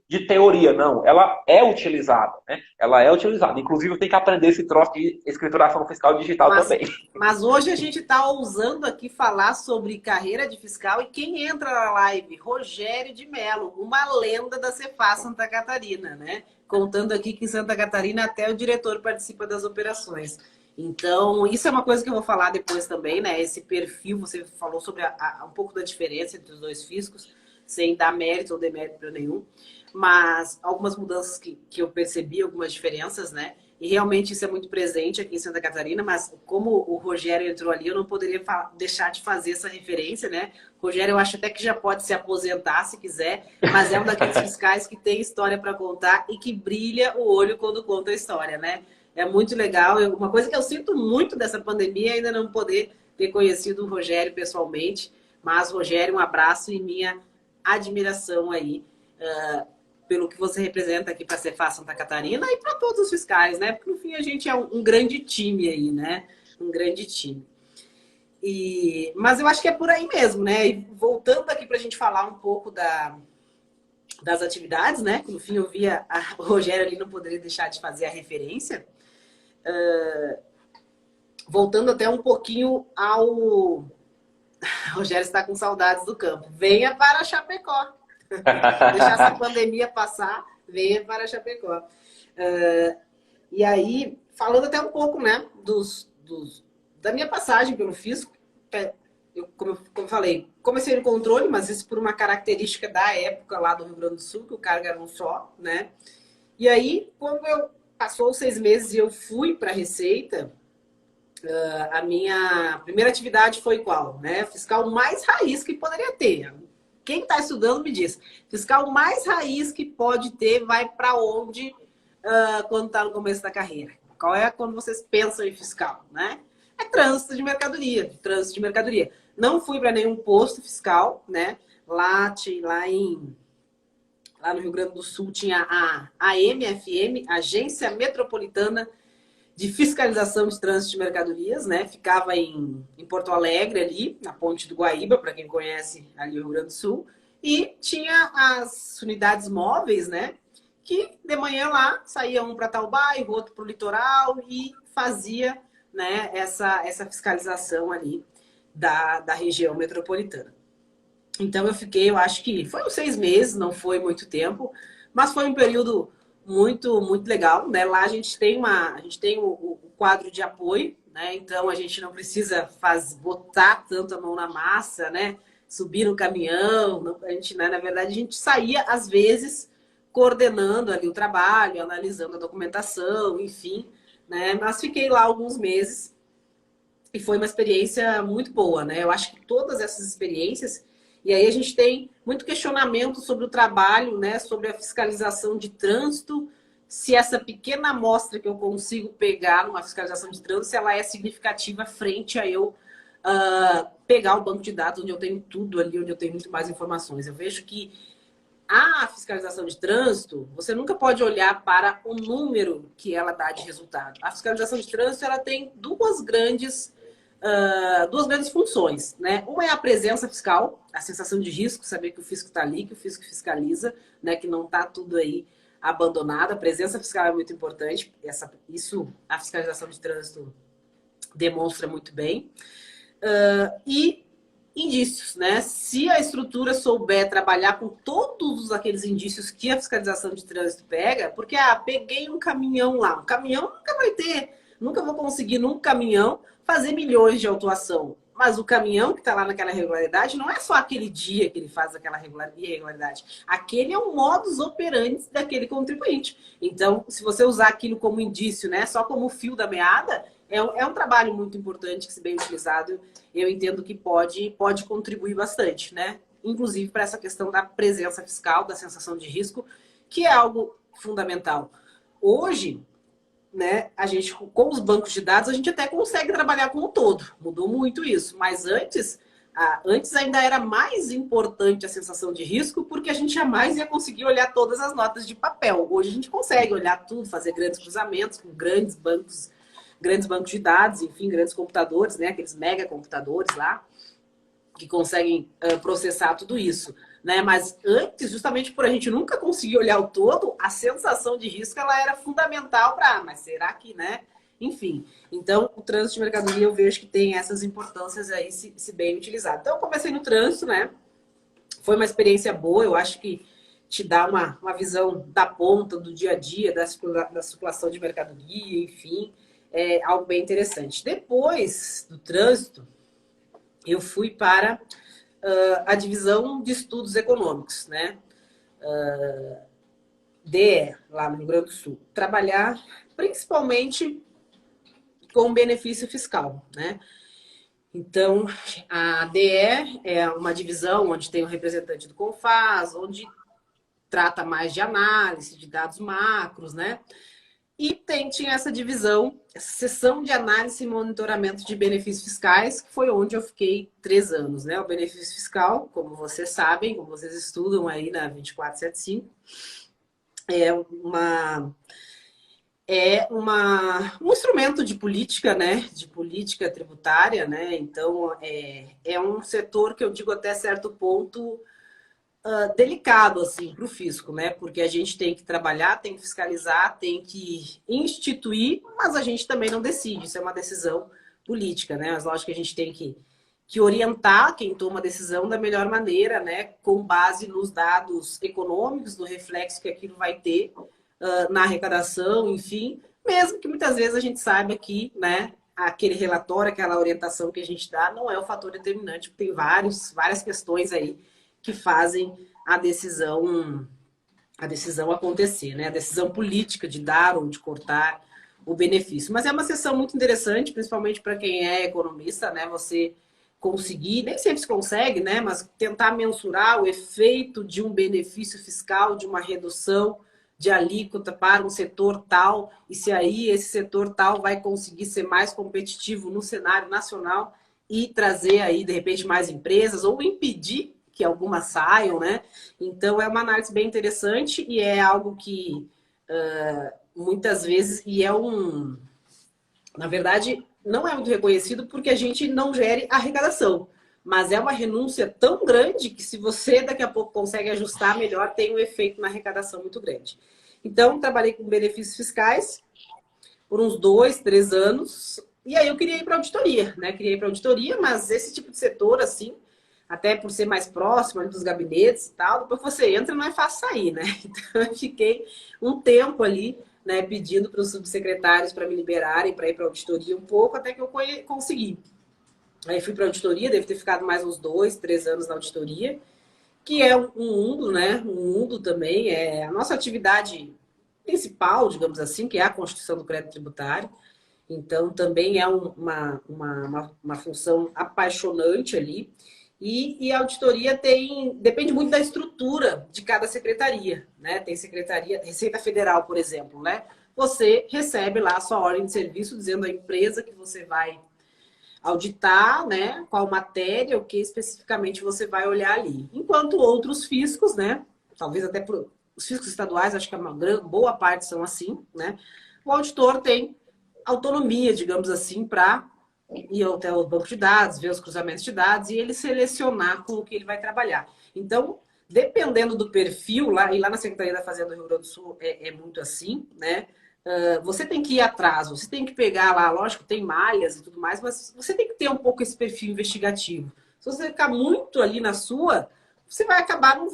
de teoria, não. Ela é utilizada, né? Ela é utilizada. Inclusive, eu tenho que aprender esse troço de escrituração fiscal digital Mas, também. mas hoje a gente está ousando aqui falar sobre carreira de fiscal e quem entra na live? Rogério de Mello, uma lenda da Cefaz Santa Catarina, né? Contando aqui que em Santa Catarina até o diretor participa das operações. Então, isso é uma coisa que eu vou falar depois também, né? Esse perfil, você falou sobre um pouco da diferença entre os dois fiscos, sem dar mérito ou demérito para nenhum, mas algumas mudanças que eu percebi, algumas diferenças, né? E realmente isso é muito presente aqui em Santa Catarina, mas como o Rogério entrou ali, eu não poderia deixar de fazer essa referência, né? O Rogério, eu acho até que já pode se aposentar se quiser, mas é um daqueles fiscais que tem história para contar e que brilha o olho quando conta a história, né? É muito legal. Uma coisa que eu sinto muito dessa pandemia é ainda não poder ter conhecido o Rogério pessoalmente, mas, Rogério, um abraço e minha admiração aí pelo que você representa aqui para a Cefaz Santa Catarina e para todos os fiscais, né? Porque no fim a gente é um grande time aí, né? Um grande time. Mas eu acho que é por aí mesmo, né? E voltando aqui para a gente falar um pouco das atividades, né? Que no fim eu via o Rogério ali, não poderia deixar de fazer a referência. Voltando até um pouquinho ao... O Rogério está com saudades do campo. Venha para Chapecó. Deixar essa pandemia passar, venha para Chapecó. E aí, falando até um pouco, né, da minha passagem pelo fisco, como eu falei, comecei no controle, mas isso por uma característica da época lá do Rio Grande do Sul, que o cargo era um só, né? E aí, quando passou os 6 meses e eu fui para a Receita, a minha primeira atividade foi qual? Né? Fiscal mais raiz que poderia ter. Quem está estudando me diz. Fiscal mais raiz que pode ter vai para onde quando está no começo da carreira? Qual é quando vocês pensam em fiscal? Né? É trânsito de mercadoria. Trânsito de mercadoria. Não fui para nenhum posto fiscal. Né? Lá no Rio Grande do Sul tinha a AMFM, Agência Metropolitana de Fiscalização de Trânsito de Mercadorias, né? Ficava em Porto Alegre, ali, na Ponte do Guaíba, para quem conhece ali o Rio Grande do Sul. E tinha as unidades móveis, né? Que de manhã lá saía um para tal bairro, outro para o litoral e fazia, né, essa fiscalização ali da região metropolitana. Então eu fiquei, eu acho que foi uns 6 meses, não foi muito tempo, mas foi um período muito, muito legal, né? Lá a gente tem o quadro de apoio, né? Então a gente não precisa botar tanto a mão na massa, né? Subir no caminhão, a gente, né? Na verdade, a gente saía, às vezes, coordenando ali o trabalho, analisando a documentação, enfim, né? Mas fiquei lá alguns meses e foi uma experiência muito boa, né? Eu acho que todas essas experiências. E aí a gente tem muito questionamento sobre o trabalho, né? Sobre a fiscalização de trânsito, se essa pequena amostra que eu consigo pegar numa fiscalização de trânsito, se ela é significativa frente a eu pegar o banco de dados, onde eu tenho tudo ali, onde eu tenho muito mais informações. Eu vejo que a fiscalização de trânsito, você nunca pode olhar para o número que ela dá de resultado. A fiscalização de trânsito, ela tem duas grandes funções, né? Uma é a presença fiscal, a sensação de risco, saber que o fisco está ali, que o fisco fiscaliza, né? Que não está tudo aí abandonado. A presença fiscal é muito importante. Isso a fiscalização de trânsito demonstra muito bem. E indícios, né? Se a estrutura souber trabalhar com todos aqueles indícios que a fiscalização de trânsito pega, porque peguei um caminhão lá. Um caminhão nunca vou conseguir num caminhão fazer milhões de autuação. Mas o caminhão que está lá naquela irregularidade não é só aquele dia que ele faz aquela irregularidade. Aquele é o modus operandi daquele contribuinte. Então, se você usar aquilo como indício, né, só como fio da meada, é um trabalho muito importante que, se bem utilizado, eu entendo que pode contribuir bastante, né? Inclusive para essa questão da presença fiscal, da sensação de risco, que é algo fundamental. Hoje, né, a gente, com os bancos de dados, a gente até consegue trabalhar com o todo. Mudou muito isso. Mas antes ainda era mais importante a sensação de risco, porque a gente jamais ia conseguir olhar todas as notas de papel. Hoje a gente consegue olhar tudo, fazer grandes cruzamentos com grandes bancos de dados, enfim, grandes computadores, né, aqueles mega computadores lá. que conseguem processar tudo isso, né? Mas antes, justamente por a gente nunca conseguir olhar o todo, a sensação de risco ela era fundamental para, mas será que, né? Enfim, então o trânsito de mercadoria eu vejo que tem essas importâncias aí se bem utilizado. Então eu comecei no trânsito, né? Foi uma experiência boa, eu acho que te dá uma visão da ponta, do dia a dia, da circulação de mercadoria, enfim, é algo bem interessante. Depois do trânsito, eu fui para a divisão de estudos econômicos, né? DE, lá no Rio Grande do Sul. Trabalhar principalmente com benefício fiscal, né? Então, a DE é uma divisão onde tem um representante do CONFAS, onde trata mais de análise, de dados macros, né? E tinha essa divisão, essa seção de análise e monitoramento de benefícios fiscais, que foi onde eu fiquei 3 anos, né? O benefício fiscal, como vocês sabem, como vocês estudam aí na 2475, um instrumento de política, né? De política tributária, né? Então, é um setor que eu digo até certo ponto delicado assim para o fisco, né? Porque a gente tem que trabalhar, tem que fiscalizar, tem que instituir, mas a gente também não decide. Isso é uma decisão política, né? Mas lógico que a gente tem que orientar quem toma a decisão da melhor maneira, né? Com base nos dados econômicos, no reflexo que aquilo vai ter na arrecadação, enfim, mesmo que muitas vezes a gente saiba que, né? Aquele relatório, aquela orientação que a gente dá, não é o fator determinante, porque tem várias questões aí que fazem a decisão acontecer, né? A decisão política de dar ou de cortar o benefício. Mas é uma sessão muito interessante, principalmente para quem é economista, né? Você conseguir, nem sempre se consegue, né? Mas tentar mensurar o efeito de um benefício fiscal, de uma redução de alíquota para um setor tal, e se aí esse setor tal vai conseguir ser mais competitivo no cenário nacional e trazer aí, de repente, mais empresas, ou impedir que algumas saiam, né? Então, é uma análise bem interessante e é algo que muitas vezes, na verdade, não é muito reconhecido porque a gente não gere arrecadação. Mas é uma renúncia tão grande que se você daqui a pouco consegue ajustar melhor, tem um efeito na arrecadação muito grande. Então, trabalhei com benefícios fiscais por uns 2, 3 anos. E aí eu queria ir para auditoria, né? Queria ir para auditoria, mas esse tipo de setor, assim, até por ser mais próximo dos gabinetes e tal, depois que você entra não é fácil sair, né? Então eu fiquei um tempo ali, né, pedindo para os subsecretários para me liberarem para ir para auditoria um pouco, até que eu consegui. Aí fui para auditoria, devo ter ficado mais uns 2, 3 anos na auditoria, que é um mundo, né? Um mundo também, é a nossa atividade principal, digamos assim, que é a constituição do crédito tributário. Então, também é uma função apaixonante ali. E a auditoria depende muito da estrutura de cada secretaria, né? Tem secretaria, Receita Federal, por exemplo, né? Você recebe lá a sua ordem de serviço dizendo a empresa que você vai auditar, né? Qual matéria, o que especificamente você vai olhar ali. Enquanto outros fiscos, né? Talvez até os fiscos estaduais, acho que uma boa parte são assim, né? O auditor tem autonomia, digamos assim, para ir até o banco de dados, ver os cruzamentos de dados e ele selecionar com o que ele vai trabalhar. Então, dependendo do perfil, e lá na Secretaria da Fazenda do Rio Grande do Sul é muito assim, né? Você tem que ir atrás, você tem que pegar lá, lógico, tem malhas e tudo mais, mas você tem que ter um pouco esse perfil investigativo. Se você ficar muito ali na sua, você vai acabar, não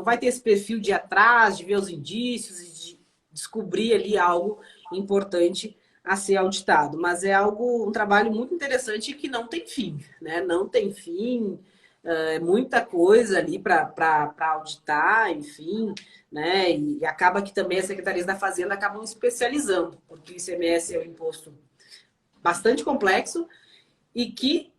vai ter esse perfil de ir atrás, de ver os indícios e de descobrir ali algo importante a ser auditado, mas é um trabalho muito interessante que não tem fim, né? Não tem fim, é muita coisa ali para auditar, enfim, né? E acaba que também as secretarias da Fazenda acabam especializando, porque o ICMS é um imposto bastante complexo e que,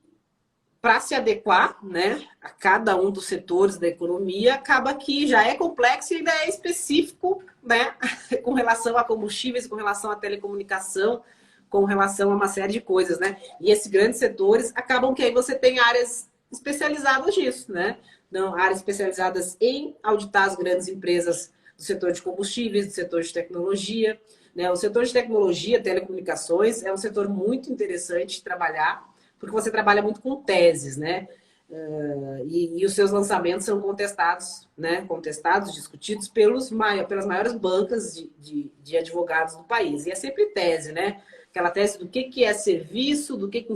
para se adequar, né, a cada um dos setores da economia, acaba que já é complexo e ainda é específico, né, com relação a combustíveis, com relação à telecomunicação, com relação a uma série de coisas, né? E esses grandes setores acabam que aí você tem áreas especializadas nisso, né? Não, áreas especializadas em auditar as grandes empresas do setor de combustíveis, do setor de tecnologia, né? O setor de tecnologia, telecomunicações, é um setor muito interessante de trabalhar, porque você trabalha muito com teses, né? E os seus lançamentos são contestados, né? Contestados, discutidos pelas maiores bancas de advogados do país. E é sempre tese, né? Aquela tese do que é serviço, do que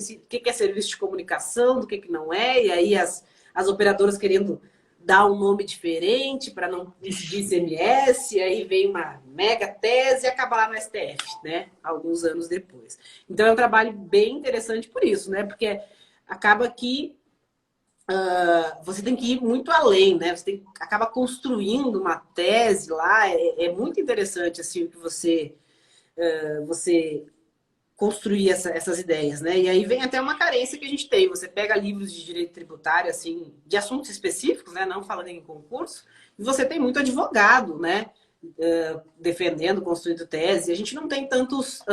é serviço de comunicação, do que não é, e aí as operadoras querendo dar um nome diferente para não incidir ICMS, e aí vem uma mega tese e acaba lá no STF, né? Alguns anos depois. Então é um trabalho bem interessante por isso, né? Porque acaba que você tem que ir muito além, né? Você acaba construindo uma tese lá, é muito interessante assim, o que você construir essas ideias, né? E aí vem até uma carência que a gente tem. Você pega livros de direito tributário, assim, de assuntos específicos, né? Não falando em concurso, e você tem muito advogado, né? Defendendo, construindo tese. A gente não tem tantos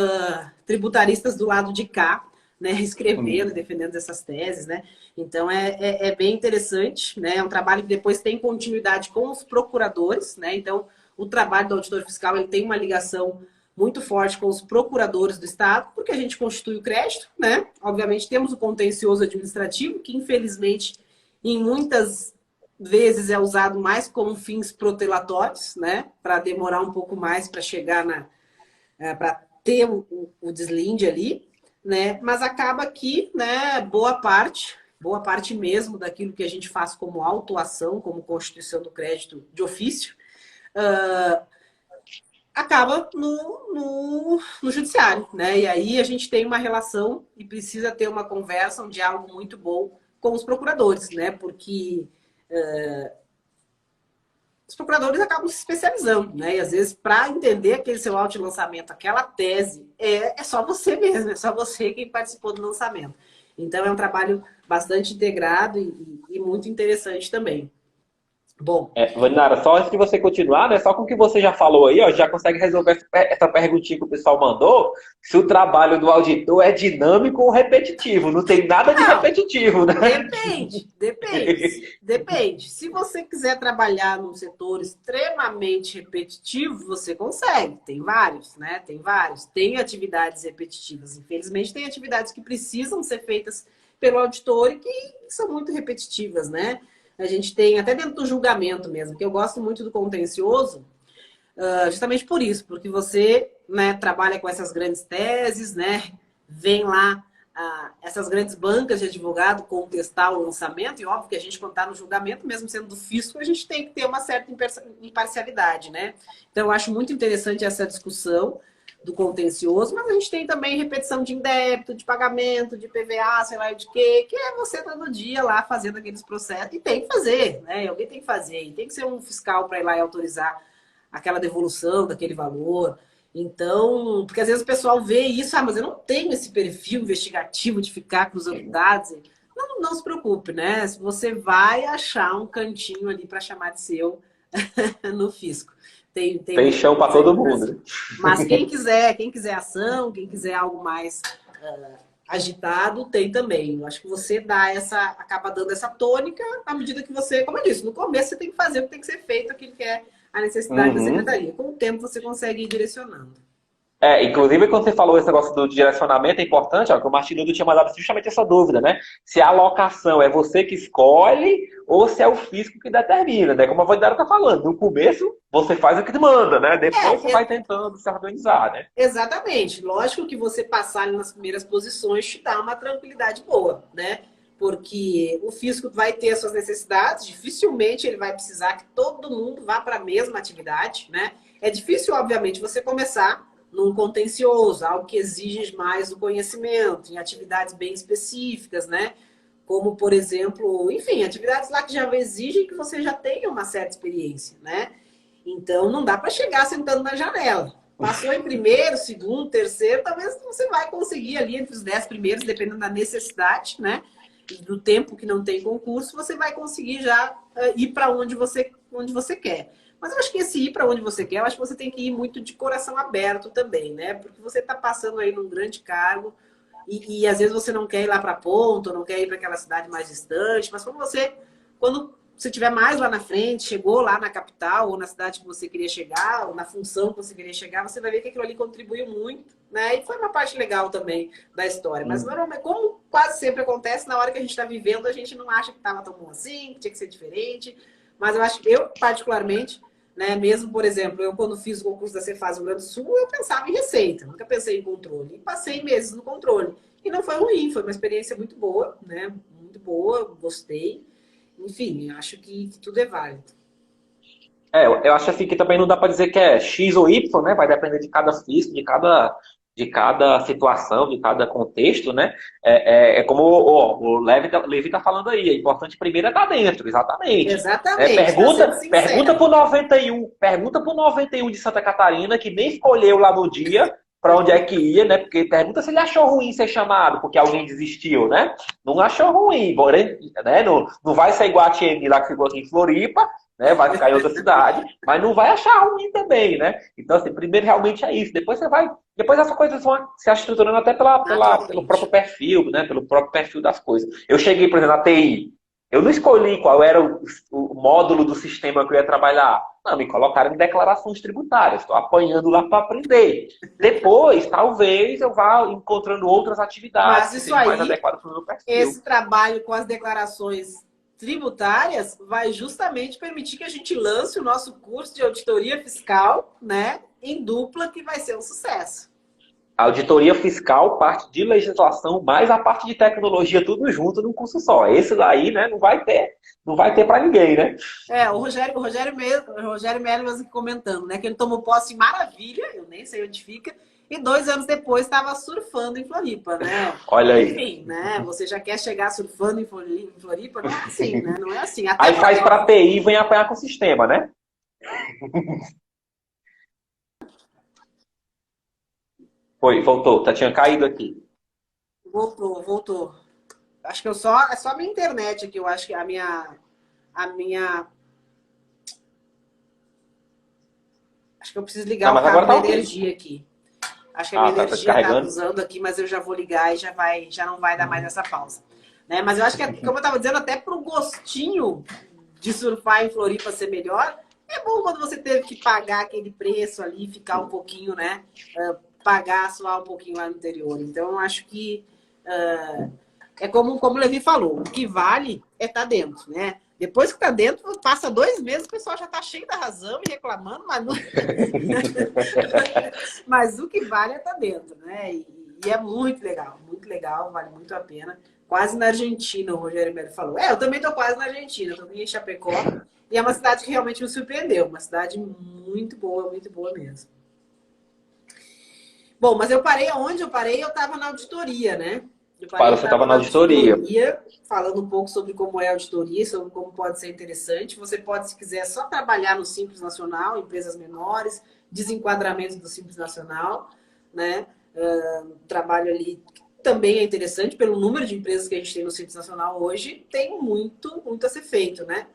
tributaristas do lado de cá, né? Escrevendo, defendendo essas teses, né? Então é bem interessante, né? É um trabalho que depois tem continuidade com os procuradores, né? Então o trabalho do auditor fiscal ele tem uma ligação muito forte com os procuradores do Estado, porque a gente constitui o crédito, né? Obviamente temos o contencioso administrativo, que infelizmente em muitas vezes é usado mais como fins protelatórios, né? Para demorar um pouco mais para chegar para ter o deslinde ali, né? Mas acaba que, né, boa parte mesmo daquilo que a gente faz como autuação, como constituição do crédito de ofício, acaba no judiciário, né? E aí a gente tem uma relação e precisa ter uma conversa, um diálogo muito bom com os procuradores, né? Porque os procuradores acabam se especializando, né? E às vezes, para entender aquele seu lançamento, aquela tese, é só você mesmo, é só você quem participou do lançamento. Então é um trabalho bastante integrado e muito interessante também. Bom. Vaninara, só antes de você continuar, né? Só com o que você já falou aí, ó, já consegue resolver essa perguntinha que o pessoal mandou. Se o trabalho do auditor é dinâmico ou repetitivo. Não tem nada de repetitivo, né? Depende. Se você quiser trabalhar num setor extremamente repetitivo, você consegue. Tem vários, né? Tem vários. Tem atividades repetitivas. Infelizmente, tem atividades que precisam ser feitas pelo auditor e que são muito repetitivas, né? A gente tem, até dentro do julgamento mesmo, que eu gosto muito do contencioso, justamente por isso, porque você, né, trabalha com essas grandes teses, né, vem lá essas grandes bancas de advogado contestar o lançamento, e óbvio que a gente, quando está no julgamento, mesmo sendo do fisco, a gente tem que ter uma certa imparcialidade, né? Então, eu acho muito interessante essa discussão do contencioso, mas a gente tem também repetição de indébito, de pagamento, de PVA, sei lá de quê, que é você todo dia lá fazendo aqueles processos, e tem que fazer, né? Alguém tem que fazer, e tem que ser um fiscal para ir lá e autorizar aquela devolução daquele valor. Então, porque às vezes o pessoal vê isso, mas eu não tenho esse perfil investigativo de ficar cruzando dados. Não se preocupe, né? Você vai achar um cantinho ali para chamar de seu no fisco. Tem chão para todo mundo. Mas quem quiser ação, quem quiser algo mais agitado, tem também. Eu acho que você acaba dando essa tônica à medida que você, como eu disse, no começo você tem que fazer o que tem que ser feito, aquilo que é a necessidade da secretaria. Com o tempo você consegue ir direcionando. Inclusive, quando você falou esse negócio do direcionamento, é importante, ó, que o Martinildo tinha mandado justamente essa dúvida, né? Se a alocação é você que escolhe ou se é o fisco que determina, né? Como a Vandara está falando, no começo você faz o que manda, né? Depois você vai tentando se organizar, né? Exatamente. Lógico que você passar ali nas primeiras posições te dá uma tranquilidade boa, né? Porque o fisco vai ter as suas necessidades, dificilmente ele vai precisar que todo mundo vá para a mesma atividade, né? É difícil, obviamente, você começar num contencioso, algo que exige mais do conhecimento, em atividades bem específicas, né? Como, por exemplo, enfim, atividades lá que já exigem que você já tenha uma certa experiência, né? Então, não dá para chegar sentando na janela. Passou em primeiro, segundo, terceiro, talvez você vai conseguir ali entre os 10 primeiros, dependendo da necessidade, né? E do tempo que não tem concurso, você vai conseguir já ir para onde você quer. Mas eu acho que esse ir para onde você quer, eu acho que você tem que ir muito de coração aberto também, né? Porque você está passando aí num grande cargo e às vezes você não quer ir lá para Ponta, não quer ir para aquela cidade mais distante, mas quando você tiver mais lá na frente, chegou lá na capital, ou na cidade que você queria chegar, ou na função que você queria chegar, você vai ver que aquilo ali contribuiu muito, né? E foi uma parte legal também da história. Mas, normalmente, como quase sempre acontece, na hora que a gente está vivendo, a gente não acha que estava tão bom assim, que tinha que ser diferente. Mas eu acho que eu, particularmente, né, mesmo, por exemplo, eu quando fiz o concurso da Cefaz no Rio Grande do Sul, eu pensava em receita, nunca pensei em controle. E passei meses no controle. E não foi ruim, foi uma experiência muito boa, né? Muito boa, gostei. Enfim, acho que tudo é válido. Eu acho assim que também não dá para dizer que é X ou Y, né? Vai depender de cada fisco, de cada situação, de cada contexto, né? É como o Levi tá falando aí, é importante primeiro é estar dentro, exatamente. Né? Exatamente, está sendo Pergunta sincero. pro 91, pergunta pro 91 de Santa Catarina, que nem escolheu lá no dia para onde é que ia, né? Porque pergunta se ele achou ruim ser chamado, porque alguém desistiu, né? Não achou ruim, né? Não vai ser igual a TN lá que ficou aqui em Floripa, né? Vai ficar em outra cidade, mas não vai achar ruim também, né? Então, assim, primeiro realmente é isso. Depois essas coisas vão se estruturando até pelo próprio Naturalmente. perfil, né? Pelo próprio perfil das coisas. Eu cheguei, por exemplo, na TI. Eu não escolhi qual era o módulo do sistema que eu ia trabalhar. Não, me colocaram em declarações tributárias. Estou apanhando lá para aprender. Depois, talvez, eu vá encontrando outras atividades Mas que isso sejam mais aí, adequadas para o meu perfil. esse trabalho com as declarações tributárias vai justamente permitir que a gente lance o nosso curso de auditoria fiscal, né, em dupla, que vai ser um sucesso. Auditoria fiscal, parte de legislação, mais a parte de tecnologia, tudo junto num curso só. Esse daí, né, não vai ter para ninguém, né? O Rogério Melo aqui comentando, né, que ele tomou posse em Maravilha, eu nem sei onde fica, e 2 anos depois estava surfando em Floripa, né? Olha aí. Enfim, né? Você já quer chegar surfando em Floripa? Não é assim, né? Não é assim. Até Aí faz porque para TI e vem apanhar com o sistema, né? Foi, voltou. Tá, tinha caído aqui. voltou. Acho que é só a minha internet aqui, eu acho que a minha, acho que eu preciso ligar Não, o mas agora cabo da tá ok. energia aqui. Acho que a minha Ah, tá energia está descarregando. abusando aqui, mas eu já vou ligar e já não vai dar mais essa pausa. Né? Mas eu acho que, como eu estava dizendo, até para o gostinho de surfar em Floripa ser melhor, é bom quando você teve que pagar aquele preço ali, ficar um pouquinho, né? Pagar, suar um pouquinho lá no interior. Então, eu acho que é como o Levi falou, o que vale é estar dentro, né? Depois que está dentro, passa 2 meses, o pessoal já está cheio da razão e reclamando, mas, não... mas o que vale é estar dentro, né? E é muito legal, vale muito a pena. Quase na Argentina, o Rogério Melo falou. Eu também estou quase na Argentina, estou em Chapecó, e é uma cidade que realmente me surpreendeu, uma cidade muito boa mesmo. Bom, mas eu parei onde eu parei, eu estava na auditoria, né? Eu Você estava estava na na auditoria. auditoria, falando um pouco sobre como é a auditoria, sobre como pode ser interessante. Você pode, se quiser, só trabalhar no Simples Nacional, empresas menores, desenquadramento do Simples Nacional, né? Trabalho ali também é interessante, pelo número de empresas que a gente tem no Simples Nacional hoje, tem muito a ser feito, né?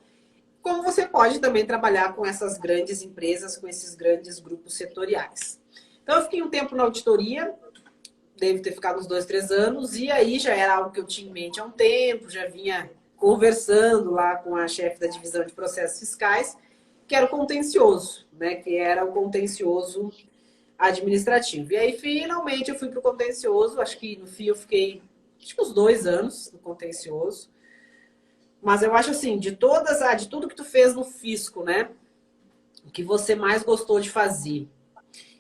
Como você pode também trabalhar com essas grandes empresas, com esses grandes grupos setoriais. Então, eu fiquei um tempo na auditoria, devo ter ficado uns 2, 3 anos, e aí já era algo que eu tinha em mente há um tempo, já vinha conversando lá com a chefe da divisão de processos fiscais, que era o contencioso, né? Que era o contencioso administrativo. E aí, finalmente, eu fui para o contencioso, acho que no fim eu fiquei acho que uns 2 anos no contencioso. Mas eu acho assim, de tudo que tu fez no fisco, né? O que você mais gostou de fazer?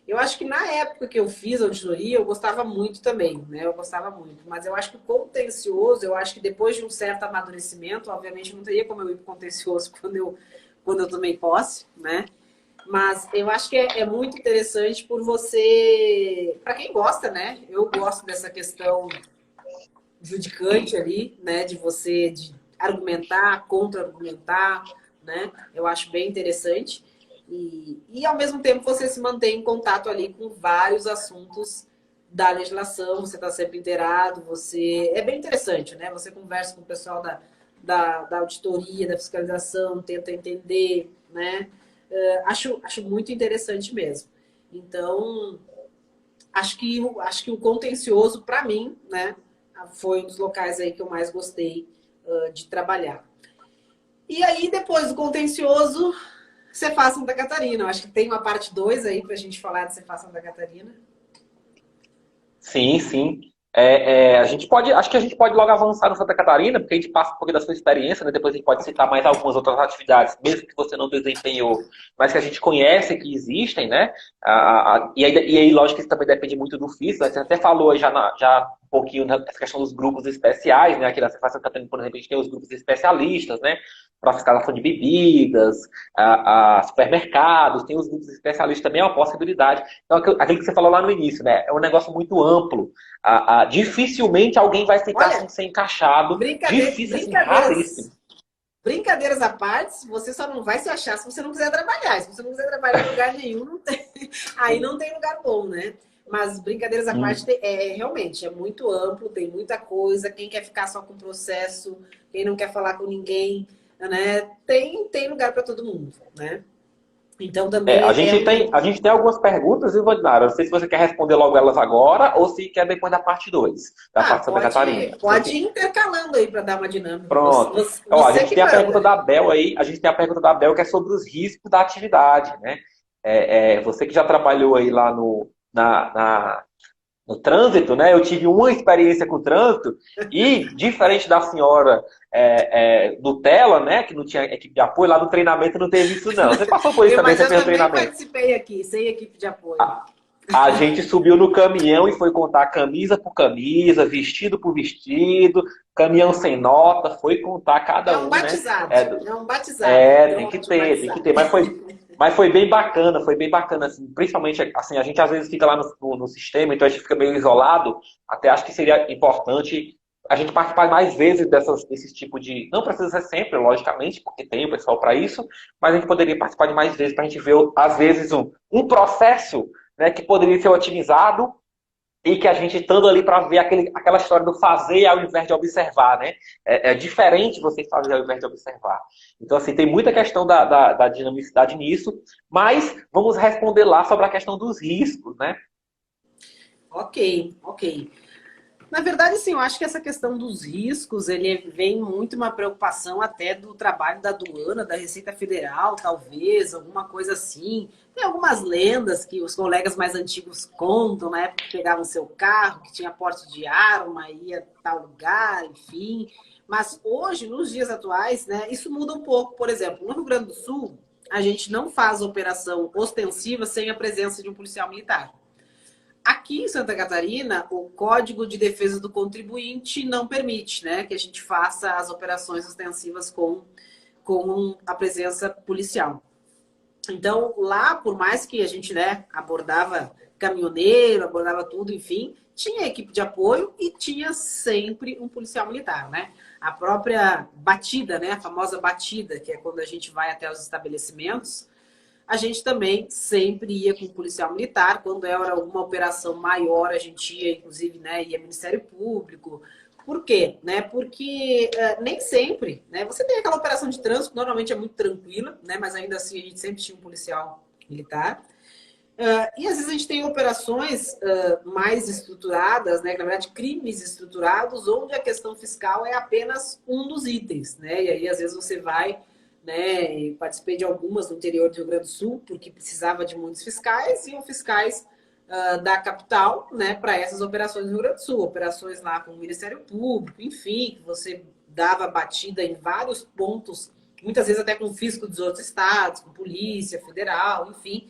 Eu acho que na época que eu fiz a auditoria, eu gostava muito também, né? Eu gostava muito. Mas eu acho que o contencioso, eu acho que depois de um certo amadurecimento, obviamente não teria como eu ir para o contencioso quando eu tomei posse, né? Mas eu acho que é muito interessante por você, para quem gosta, né? Eu gosto dessa questão judicante ali, né? De você de argumentar, contra-argumentar, né? Eu acho bem interessante. E ao mesmo tempo você se mantém em contato ali com vários assuntos da legislação, você está sempre inteirado, você... É bem interessante, né? Você conversa com o pessoal da auditoria, da fiscalização, tenta entender, né? Acho muito interessante mesmo. Então, acho que o contencioso, para mim, né, foi um dos locais aí que eu mais gostei de trabalhar. E aí, depois do contencioso, Cefaz Santa Catarina. Eu acho que tem uma parte 2 aí para a gente falar de Cefaz Santa Catarina. Sim, sim. A gente pode, acho que a gente pode logo avançar no Santa Catarina, porque a gente passa um pouco da sua experiência, né? Depois a gente pode citar mais algumas outras atividades, mesmo que você não desempenhou, mas que a gente conhece que existem, né? E aí, lógico que isso também depende muito do FIS, né? Você até falou aí já um pouquinho nessa questão dos grupos especiais, né? Aqui na Cefaz Santa Catarina, por exemplo, a gente tem os grupos especialistas, né? Para fiscalização de bebidas, supermercados, tem os grupos especialistas também, é uma possibilidade. Então, aquilo que você falou lá no início, né? É um negócio muito amplo. Dificilmente alguém vai ficar Olha, sem ser encaixado. Difícil, assim, raríssimo. brincadeiras à parte, você só não vai se achar se você não quiser trabalhar. Se você não quiser trabalhar em lugar nenhum, não tem, aí não tem lugar bom, né? Mas brincadeiras à parte, realmente é muito amplo, tem muita coisa. Quem quer ficar só com o processo, quem não quer falar com ninguém, né? Tem lugar para todo mundo, né? Então A também é gente um. tem algumas perguntas, viu, Vadinara? Não sei se você quer responder logo elas agora ou se quer depois da parte 2 da Ah, parte de Santa Catarina. pode ir intercalando aí para dar uma dinâmica. Pronto. Ó, a Você gente que tem a pergunta manda. da Bel aí, a gente tem a pergunta da Bel que é sobre os riscos da atividade, né? Você que já trabalhou aí lá no trânsito, né? Eu tive uma experiência com o trânsito e, diferente da senhora do Tela, né? Que não tinha equipe de apoio, lá no treinamento não teve isso, não. Você passou por isso também, Mas você eu fez o também treinamento. participei aqui, sem equipe de apoio. A gente subiu no caminhão e foi contar camisa por camisa, vestido por vestido, caminhão sem nota, foi contar É cada um um, né? batizado. É, É um batizado. É tem que ótimo ter, tem que batizado. ter. Mas foi bem bacana, assim, principalmente, assim, a gente às vezes fica lá no sistema, então a gente fica meio isolado, até acho que seria importante a gente participar mais vezes desses tipos de, não precisa ser sempre, logicamente, porque tem o pessoal para isso, mas a gente poderia participar de mais vezes para a gente ver, às vezes, um processo, né, que poderia ser otimizado e que a gente estando ali para ver aquela história do fazer ao invés de observar, né? É diferente você fazer ao invés de observar. Então, assim, tem muita questão da dinamicidade nisso, mas vamos responder lá sobre a questão dos riscos, né? Ok, ok. Na verdade, sim, eu acho que essa questão dos riscos, ele vem muito uma preocupação até do trabalho da aduana, da Receita Federal, talvez, alguma coisa assim. Tem algumas lendas que os colegas mais antigos contam, na época que pegavam seu carro, que tinha porte de arma, ia a tal lugar, enfim. Mas hoje, nos dias atuais, né, isso muda um pouco. Por exemplo, no Rio Grande do Sul, a gente não faz operação ostensiva sem a presença de um policial militar. Aqui em Santa Catarina, o Código de Defesa do Contribuinte não permite, né, que a gente faça as operações ostensivas com a presença policial. Então, lá, por mais que a gente, né, abordava caminhoneiro, abordava tudo, enfim, tinha equipe de apoio e tinha sempre um policial militar, né? A própria batida, né, a famosa batida, que é quando a gente vai até os estabelecimentos, a gente também sempre ia com o policial militar. Quando era alguma operação maior, a gente ia, inclusive, né, ia Ministério Público. Por quê? Né? Porque nem sempre, né? Você tem aquela operação de trânsito, que normalmente é muito tranquila, né? Mas ainda assim a gente sempre tinha um policial militar. E às vezes a gente tem operações mais estruturadas, né? Na verdade, crimes estruturados, onde a questão fiscal é apenas um dos itens, né? E aí, às vezes, você vai, né? Eu participei de algumas no interior do Rio Grande do Sul, porque precisava de muitos fiscais, e fiscais da capital, né? Para essas operações no Rio Grande do Sul, operações lá com o Ministério Público, enfim, que você dava batida em vários pontos, muitas vezes até com o fisco dos outros estados, com polícia federal, enfim,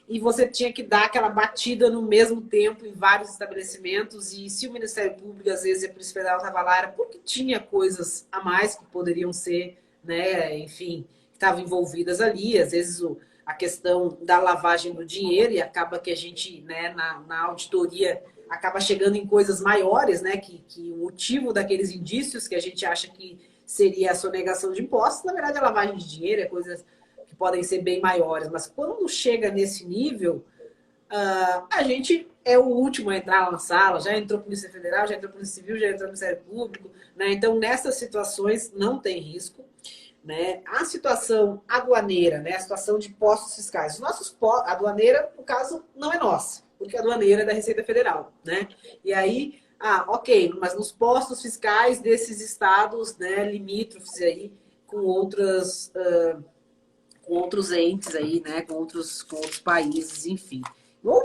e você tinha que dar aquela batida no mesmo tempo em vários estabelecimentos, e se o Ministério Público, às vezes, a Polícia Federal estava lá, era porque tinha coisas a mais que poderiam ser, né, enfim, que estavam envolvidas ali, às vezes a questão da lavagem do dinheiro, e acaba que a gente, né, na auditoria, acaba chegando em coisas maiores, né, que o motivo daqueles indícios que a gente acha que seria a sonegação de impostos, na verdade, a lavagem de dinheiro é coisas que podem ser bem maiores, mas quando chega nesse nível, a gente é o último a entrar na sala, já entrou Polícia Federal, já entrou Polícia Civil, já entrou Ministério Público, né? Então, nessas situações, não tem risco. Né? A situação aduaneira, né? A situação de postos fiscais. A aduaneira, no caso, não é nossa, porque a aduaneira é da Receita Federal. Né? E aí, ok, mas nos postos fiscais desses estados, né, limítrofes aí, com outros entes aí, né? Com outros países, enfim. Ou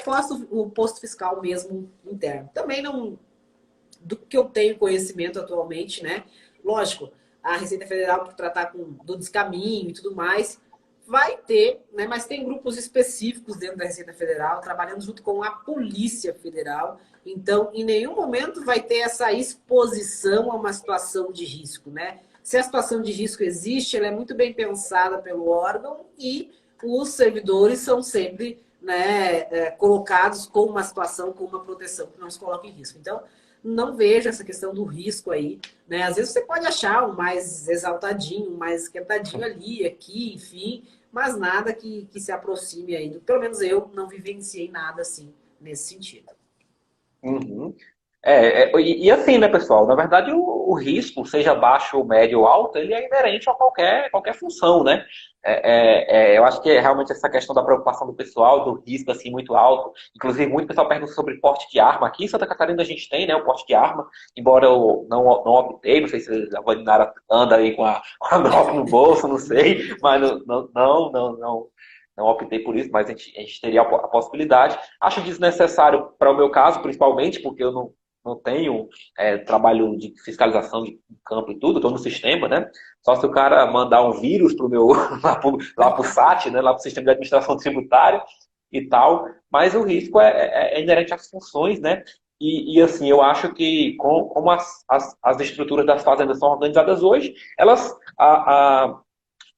o posto fiscal mesmo interno. Também não, do que eu tenho conhecimento atualmente, né? Lógico, a Receita Federal, por tratar do descaminho e tudo mais, vai ter, né? Mas tem grupos específicos dentro da Receita Federal, trabalhando junto com a Polícia Federal. Então, em nenhum momento vai ter essa exposição a uma situação de risco, né? Se a situação de risco existe, ela é muito bem pensada pelo órgão e os servidores são sempre, né, colocados com uma situação, com uma proteção que não os coloque em risco. Então, não vejo essa questão do risco aí, né? Às vezes você pode achar um mais exaltadinho, um mais esquentadinho ali, aqui, enfim, mas nada que se aproxime aí. Pelo menos eu não vivenciei nada assim, nesse sentido. Uhum. E assim, né, pessoal? Na verdade, o risco, seja baixo, ou médio ou alto, ele é inerente a qualquer função, né? Eu acho que é realmente essa questão da preocupação do pessoal, do risco assim muito alto. Inclusive, muito pessoal pergunta sobre porte de arma. Aqui em Santa Catarina a gente tem, né, o porte de arma, embora eu não optei, não sei se a Valinara anda aí com a Glock no bolso, não sei, mas não optei por isso, mas a gente teria a possibilidade. Acho desnecessário para o meu caso, principalmente, porque eu não tenho trabalho de fiscalização de campo e tudo, estou no sistema, né? Só se o cara mandar um vírus pro meu, lá pro SAT, né? Lá pro Sistema de Administração Tributária e tal, mas o risco é inerente às funções, né? Assim, eu acho que como as estruturas das fazendas são organizadas hoje, elas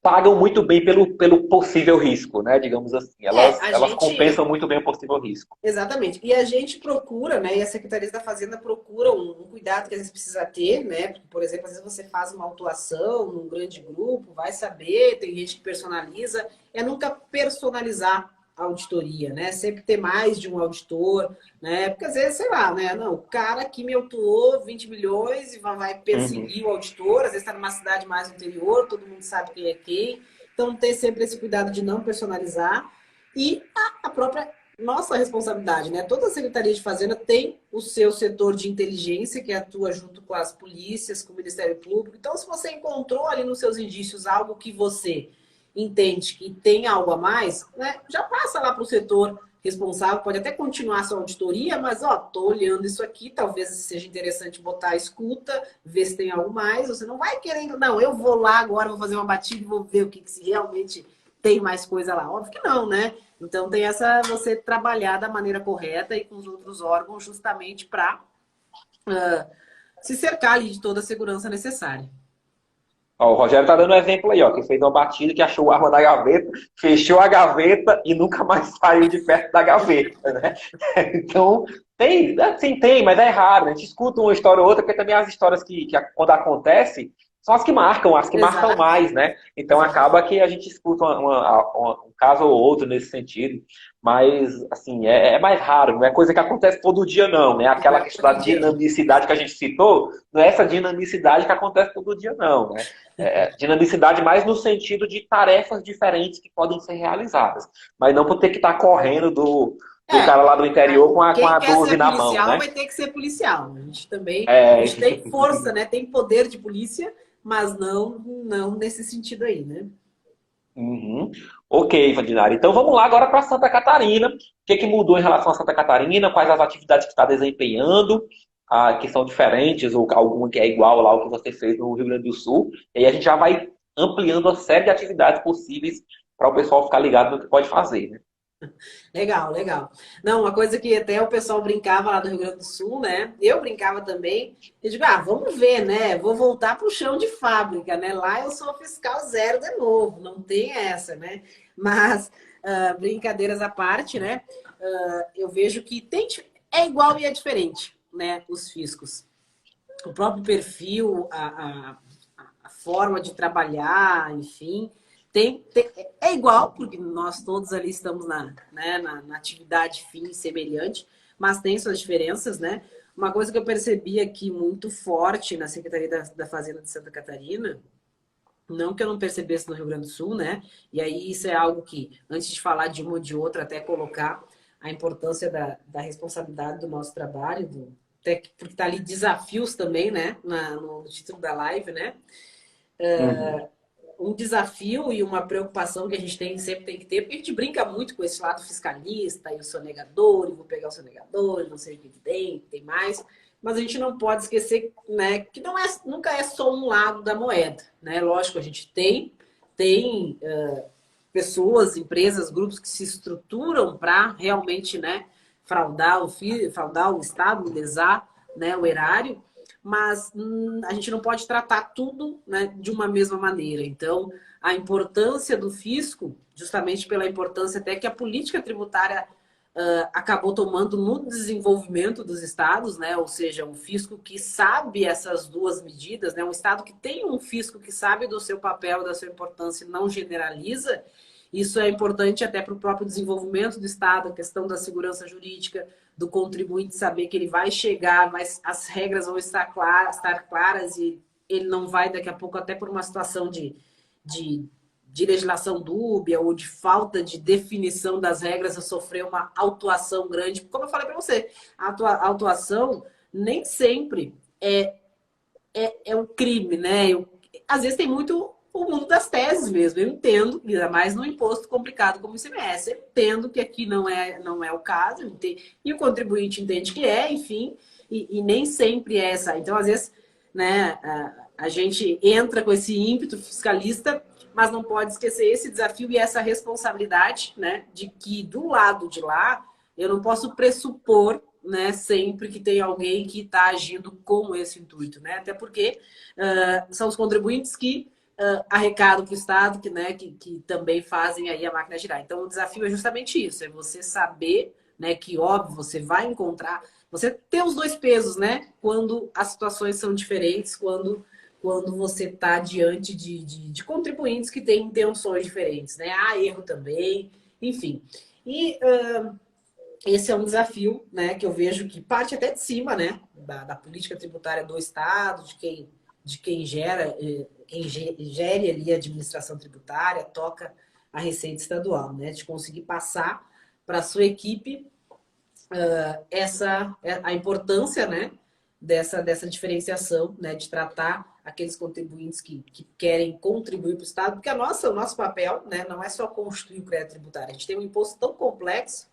pagam muito bem pelo possível risco, né? Digamos assim. A Elas gente compensam muito bem o possível risco. Exatamente. E a gente procura, né? E a Secretaria da Fazenda procura um cuidado que às vezes precisa ter, né? Porque, por exemplo, às vezes você faz uma autuação num grande grupo, vai saber, tem gente que personaliza. É nunca personalizar a auditoria, né? Sempre ter mais de um auditor, né? Porque às vezes, sei lá, né? Não, o cara que me autuou 20 milhões e vai Uhum. perseguir o auditor, às vezes está numa cidade mais no interior, todo mundo sabe quem é quem. Então, ter sempre esse cuidado de não personalizar. E a própria nossa responsabilidade, né? Toda a Secretaria de Fazenda tem o seu setor de inteligência, que atua junto com as polícias, com o Ministério Público. Então, se você encontrou ali nos seus indícios algo que você entende que tem algo a mais, né? Já passa lá para o setor responsável, pode até continuar a sua auditoria, mas, ó, tô olhando isso aqui, talvez seja interessante botar a escuta, ver se tem algo mais. Você não vai querendo, não, eu vou lá agora, vou fazer uma batida e vou ver o que se realmente tem mais coisa lá. Óbvio que não, né? Então tem você trabalhar da maneira correta e com os outros órgãos justamente para se cercar ali de toda a segurança necessária. Ó, o Rogério tá dando um exemplo aí, ó, que fez uma batida, que achou a arma na gaveta, fechou a gaveta e nunca mais saiu de perto da gaveta, né? Então, tem, sim, tem, mas é raro. A gente escuta uma história ou outra, porque também as histórias que quando acontecem, são as que marcam Exato, mais, né? Então exato. acaba que a gente escuta um caso ou outro nesse sentido, mas assim, é mais raro, não é coisa que acontece todo dia, não, né? Não Aquela é questão da cotidiano. dinamicidade que a gente citou, não é essa dinamicidade que acontece todo dia, não, né? Dinamicidade mais no sentido de tarefas diferentes que podem ser realizadas, mas não por ter que estar correndo do cara lá do interior com Quem a quer 12 ser na mão, policial né? vai ter que ser policial. A É, gente tem força, né? Tem poder de polícia, mas não nesse sentido aí, né? uhum. Ok, Vandinari. Então vamos lá agora para Santa Catarina. O que mudou em relação a Santa Catarina? Quais as atividades que está desempenhando, que são diferentes, ou alguma que é igual lá ao que você fez no Rio Grande do Sul? E aí a gente já vai ampliando a série de atividades possíveis para o pessoal ficar ligado no que pode fazer, né? Legal, legal. Não, uma coisa que até o pessoal brincava lá do Rio Grande do Sul, né? Eu brincava também. Eu digo, vamos ver, né? Vou voltar para o chão de fábrica, né? Lá eu sou fiscal zero de novo, não tem essa, né? Mas, brincadeiras à parte, né? Eu vejo que é igual e é diferente, né? Os fiscos. O próprio perfil, a forma de trabalhar, enfim. É igual, porque nós todos ali estamos na atividade fim semelhante, mas tem suas diferenças, né? Uma coisa que eu percebi aqui muito forte na Secretaria da Fazenda de Santa Catarina, não que eu não percebesse no Rio Grande do Sul, né? E aí isso é algo que, antes de falar de uma ou de outra, até colocar a importância da responsabilidade do nosso trabalho, porque tá ali desafios também, né? No título da live, né? Uhum. um desafio e uma preocupação que a gente sempre tem que ter, porque a gente brinca muito com esse lado fiscalista, e o sonegador, e vou pegar o sonegador, não sei o que tem mais, mas a gente não pode esquecer, né, que nunca é só um lado da moeda, né? Lógico, a gente tem pessoas, empresas, grupos que se estruturam para realmente, né, fraudar o Estado, lesar, né, o erário, mas a gente não pode tratar tudo, né, de uma mesma maneira. Então, a importância do fisco, justamente pela importância até que a política tributária acabou tomando no desenvolvimento dos estados, né? Ou seja, um fisco que sabe essas duas medidas, né? Um estado que tem um fisco que sabe do seu papel, da sua importância e não generaliza. Isso é importante até para o próprio desenvolvimento do estado, a questão da segurança jurídica, do contribuinte saber que ele vai chegar, mas as regras vão estar claras e ele não vai daqui a pouco até por uma situação de de legislação dúbia ou de falta de definição das regras, a sofrer uma autuação grande. Como eu falei para você, a autuação nem sempre é um crime, né? Às vezes tem muito o mundo das teses mesmo. Eu entendo, ainda mais num imposto complicado como o ICMS. Eu entendo que aqui não é o caso, e o contribuinte entende que é, enfim, e nem sempre é essa. Então, às vezes, né, a gente entra com esse ímpeto fiscalista, mas não pode esquecer esse desafio e essa responsabilidade, né, de que do lado de lá eu não posso pressupor, né, sempre que tem alguém que está agindo com esse intuito, né? Até porque são os contribuintes que arrecadam para o Estado, que também fazem aí a máquina girar. Então, o desafio é justamente isso, é você saber, né, que óbvio você vai encontrar, você ter os dois pesos, né? Quando as situações são diferentes, quando você está diante de contribuintes que têm intenções diferentes, né? Há erro também, enfim. E esse é um desafio, né, que eu vejo que parte até de cima, né, da política tributária do Estado, de quem gere ali a administração tributária, toca a Receita Estadual, né, de conseguir passar para a sua equipe a importância, né, dessa diferenciação, né, de tratar aqueles contribuintes que querem contribuir para o Estado, porque o nosso papel, né, não é só constituir o crédito tributário, a gente tem um imposto tão complexo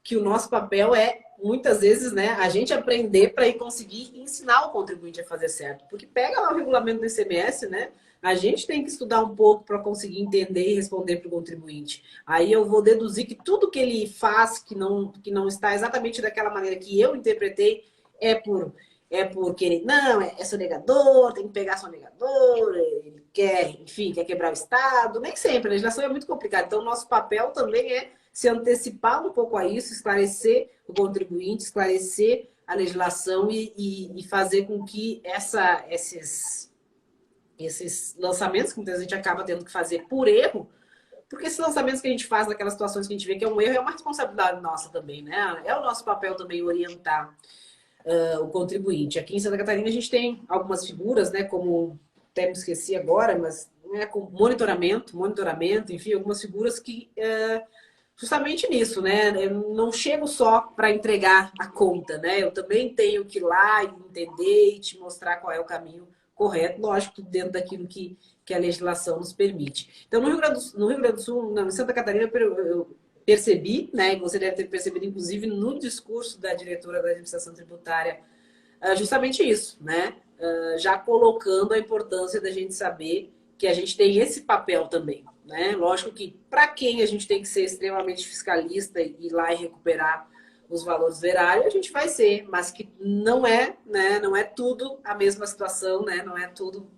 que o nosso papel é, muitas vezes, né, a gente aprender para ir conseguir ensinar o contribuinte a fazer certo. Porque pega lá o regulamento do ICMS, né? A gente tem que estudar um pouco para conseguir entender e responder para o contribuinte. Aí eu vou deduzir que tudo que ele faz que não está exatamente daquela maneira que eu interpretei porque ele não, é sonegador, tem que pegar sonegador, ele quer, enfim, quer quebrar o Estado. Nem sempre, a legislação é muito complicada. Então, o nosso papel também é se antecipar um pouco a isso, esclarecer o contribuinte, esclarecer a legislação e fazer com que esses lançamentos, que muitas vezes a gente acaba tendo que fazer por erro, porque esses lançamentos que a gente faz naquelas situações que a gente vê que é um erro, é uma responsabilidade nossa também, né? É o nosso papel também orientar o contribuinte. Aqui em Santa Catarina a gente tem algumas figuras, né, como até me esqueci agora, mas com monitoramento, enfim, algumas figuras que justamente nisso, né? Eu não chego só para entregar a conta, né? Eu também tenho que ir lá e entender e te mostrar qual é o caminho correto, lógico, dentro daquilo que a legislação nos permite. Então, no Rio Grande do Sul, em Santa Catarina, eu percebi, né? E você deve ter percebido, inclusive, no discurso da diretora da administração tributária, justamente isso, né? Já colocando a importância da gente saber que a gente tem esse papel também, né? Lógico que para quem a gente tem que ser extremamente fiscalista e ir lá e recuperar os valores do erário, a gente vai ser, mas que não é, né? Não é tudo a mesma situação, né? Não é tudo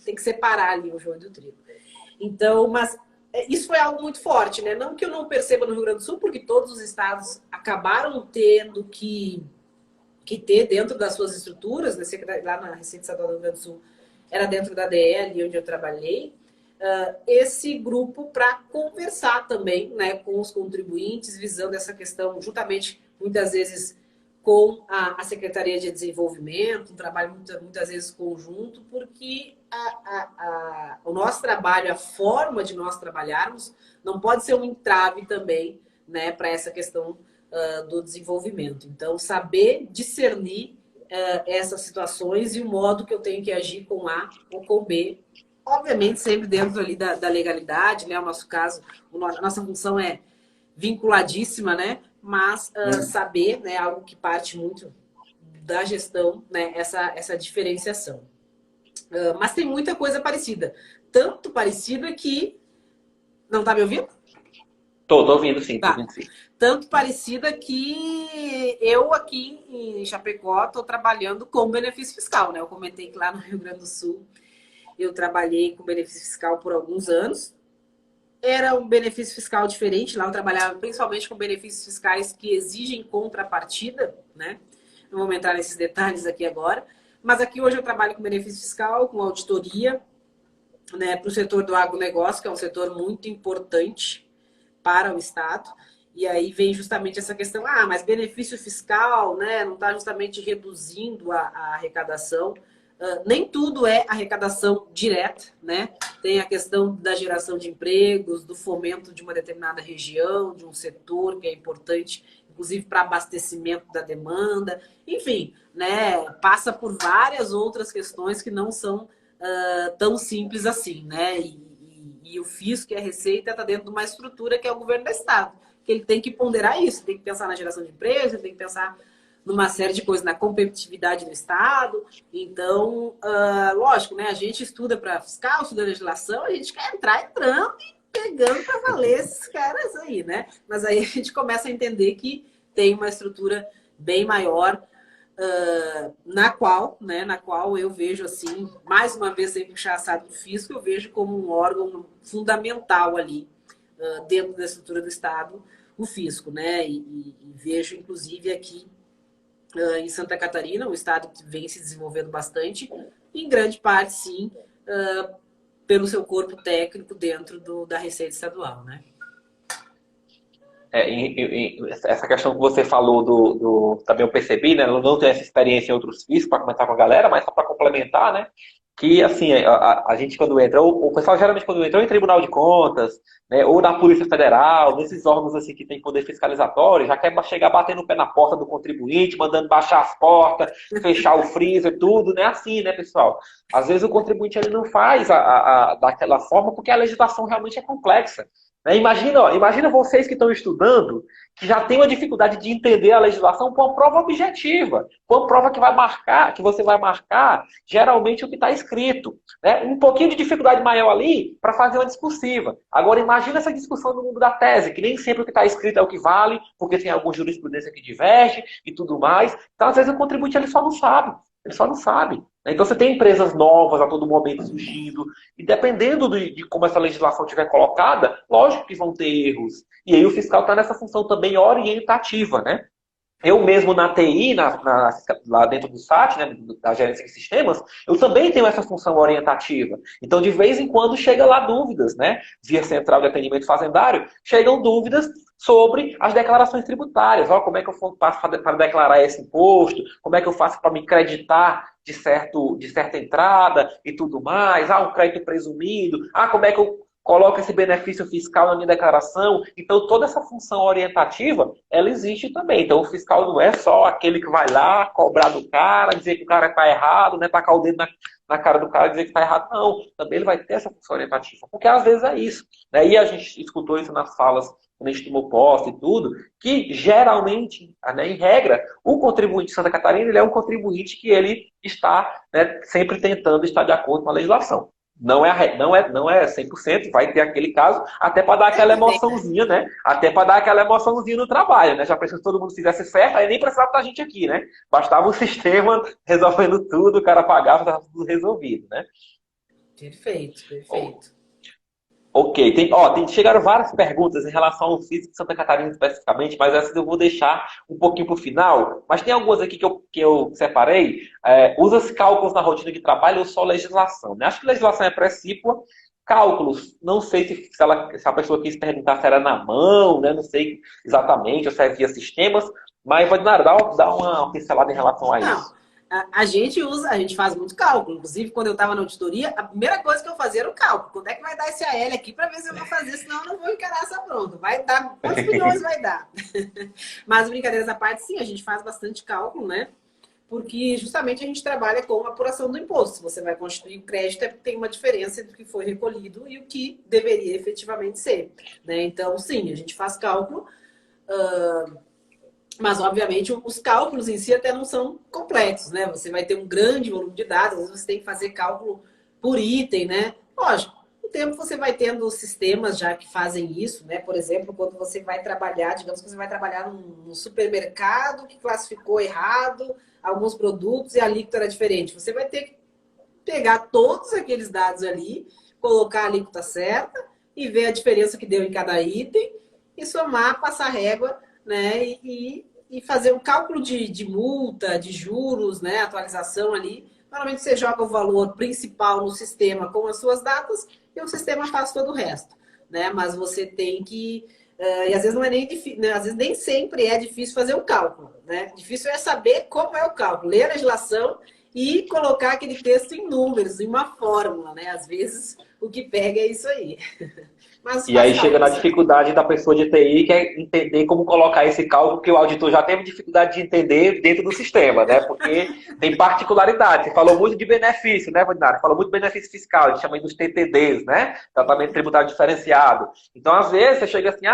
tem que separar ali o joio do trigo. Então, mas isso foi algo muito forte, né? Não que eu não perceba no Rio Grande do Sul, porque todos os estados acabaram tendo que ter dentro das suas estruturas, né? Lá na Receita Estadual do Rio Grande do Sul, era dentro da DL, onde eu trabalhei, esse grupo para conversar também, né, com os contribuintes, visando essa questão, juntamente, muitas vezes, com a Secretaria de Desenvolvimento, um trabalho muitas vezes conjunto, porque o nosso trabalho, a forma de nós trabalharmos, não pode ser um entrave também, né, para essa questão do desenvolvimento. Então, saber discernir essas situações e o modo que eu tenho que agir com A ou com B obviamente sempre dentro ali da legalidade, né? O nosso caso, a nossa função é vinculadíssima, né? Mas saber, né, algo que parte muito da gestão, né, essa diferenciação. Mas tem muita coisa parecida. Tanto parecida que... Não tá me ouvindo? Tô ouvindo sim, tô Tá. ouvindo sim. Tanto parecida que eu aqui em Chapecó estou trabalhando com benefício fiscal, né? Eu comentei que lá no Rio Grande do Sul eu trabalhei com benefício fiscal por alguns anos. Era um benefício fiscal diferente. Lá eu trabalhava principalmente com benefícios fiscais que exigem contrapartida, né? Não vamos entrar nesses detalhes aqui agora. Mas aqui hoje eu trabalho com benefício fiscal, com auditoria, né, para o setor do agronegócio, que é um setor muito importante para o Estado. E aí vem justamente essa questão, mas benefício fiscal, né, não está justamente reduzindo a arrecadação. Nem tudo é arrecadação direta, né? Tem a questão da geração de empregos, do fomento de uma determinada região, de um setor que é importante, inclusive para abastecimento da demanda. Enfim, né, passa por várias outras questões que não são tão simples assim, né? E o fisco e a receita está dentro de uma estrutura que é o governo do Estado, que ele tem que ponderar isso, tem que pensar na geração de empresas, tem que pensar numa série de coisas, na competitividade do Estado. Então, lógico, né? A gente estuda para fiscal, estuda legislação, a gente quer entrar entrando e pegando para valer esses caras aí, né? Mas aí a gente começa a entender que tem uma estrutura bem maior, na qual eu vejo assim, mais uma vez sem puxar a sardinha do fisco, eu vejo como um órgão fundamental ali dentro da estrutura do Estado, o fisco, né? E vejo inclusive aqui em Santa Catarina, um estado que vem se desenvolvendo bastante, em grande parte sim, pelo seu corpo técnico dentro da Receita Estadual, né? Essa questão que você falou também eu percebi, né? Eu não tenho essa experiência em outros FIIs para comentar com a galera, mas só para complementar, né? Que assim, a gente quando entra, o pessoal geralmente quando entra ou em Tribunal de Contas, né, ou na Polícia Federal, nesses órgãos assim que tem poder fiscalizatório, já quer chegar batendo o pé na porta do contribuinte, mandando baixar as portas, fechar o freezer, tudo, né? Assim, né, pessoal? Às vezes o contribuinte ele não faz daquela forma porque a legislação realmente é complexa. Né? Imagina vocês que estão estudando, que já têm uma dificuldade de entender a legislação com uma prova objetiva, com uma prova que vai marcar, que você vai marcar geralmente o que está escrito. Né? Um pouquinho de dificuldade maior ali para fazer uma discursiva. Agora imagina essa discussão no mundo da tese, que nem sempre o que está escrito é o que vale, porque tem alguma jurisprudência que diverge e tudo mais. Então, às vezes, o contribuinte ele só não sabe. Ele só não sabe. Então você tem empresas novas a todo momento surgindo, e dependendo de como essa legislação estiver colocada, lógico que vão ter erros. E aí o fiscal está nessa função também orientativa, né? Eu mesmo na TI, lá dentro do SAT, né, da gerência de sistemas, eu também tenho essa função orientativa. Então, de vez em quando, chega lá dúvidas, né? Via Central de Atendimento Fazendário, chegam dúvidas sobre as declarações tributárias. Ó, como é que eu faço para declarar esse imposto? Como é que eu faço para me creditar de certa entrada e tudo mais? Ah, um crédito presumido. Ah, como é que eu coloco esse benefício fiscal na minha declaração? Então, toda essa função orientativa, ela existe também. Então, o fiscal não é só aquele que vai lá cobrar do cara, dizer que o cara está errado, né, tacar o dedo na cara do cara e dizer que está errado. Não, também ele vai ter essa função orientativa. Porque às vezes é isso. Né? E a gente escutou isso nas falas quando a gente tomou posse e tudo, que geralmente, né, em regra, o contribuinte de Santa Catarina ele é um contribuinte que ele está, né, sempre tentando estar de acordo com a legislação. Não é 100%, vai ter aquele caso, até para dar aquela emoçãozinha, né? Até para dar aquela emoçãozinha no trabalho, né? Já pensou se todo mundo fizesse certo, aí nem precisava da gente aqui, né? Bastava o sistema resolvendo tudo, o cara pagava, estava tudo resolvido, né? Perfeito, perfeito. Ok, chegaram várias perguntas em relação ao físico de Santa Catarina especificamente, mas essas eu vou deixar um pouquinho para o final. Mas tem algumas aqui que eu separei. Usa-se cálculos na rotina de trabalho ou só legislação? Né? Acho que legislação é precípua. Cálculos, não sei se a pessoa quis perguntar se era na mão, né? Não sei exatamente, ou se é via sistemas, mas, Vadinara, dá uma pincelada em relação a Não, isso. a gente faz muito cálculo. Inclusive, quando eu estava na auditoria, a primeira coisa que eu fazia era o cálculo. Quando é que vai dar esse AL aqui para ver se eu vou fazer, senão eu não vou encarar essa bronca. Vai dar, quantos milhões vai dar? Mas brincadeiras à parte, sim, a gente faz bastante cálculo, né? porque justamente a gente trabalha com a apuração do imposto. Se você vai constituir o crédito, é porque tem uma diferença entre o que foi recolhido e o que deveria efetivamente ser, né? Então, sim, a gente faz cálculo, mas, obviamente, os cálculos em si até não são complexos, né? Você vai ter um grande volume de dados, às vezes você tem que fazer cálculo por item, né? Lógico, com o tempo você vai tendo sistemas já que fazem isso, né? Por exemplo, quando você vai trabalhar, digamos que você vai trabalhar num supermercado que classificou errado alguns produtos e a alíquota era diferente. Você vai ter que pegar todos aqueles dados ali, colocar a alíquota certa e ver a diferença que deu em cada item e somar, passar régua, né? E fazer um cálculo de multa, de juros, né? Atualização ali. Normalmente você joga o valor principal no sistema com as suas datas e o sistema faz todo o resto, né? Mas você tem que e às vezes não é nem difícil, né? Às vezes nem sempre é difícil fazer o cálculo, né? Difícil é saber como é o cálculo, ler a legislação e colocar aquele texto em números, em uma fórmula, né? Às vezes o que pega é isso aí. Mas E aí chega na certo. dificuldade da pessoa de TI, que é entender como colocar esse cálculo, que o auditor já teve dificuldade de entender dentro do sistema, né? Porque tem particularidade. Você falou muito de benefício, né, Vandinara? Falou muito de benefício fiscal, a gente chama dos TTDs, né? Tratamento tributário diferenciado. Então, às vezes, você chega assim,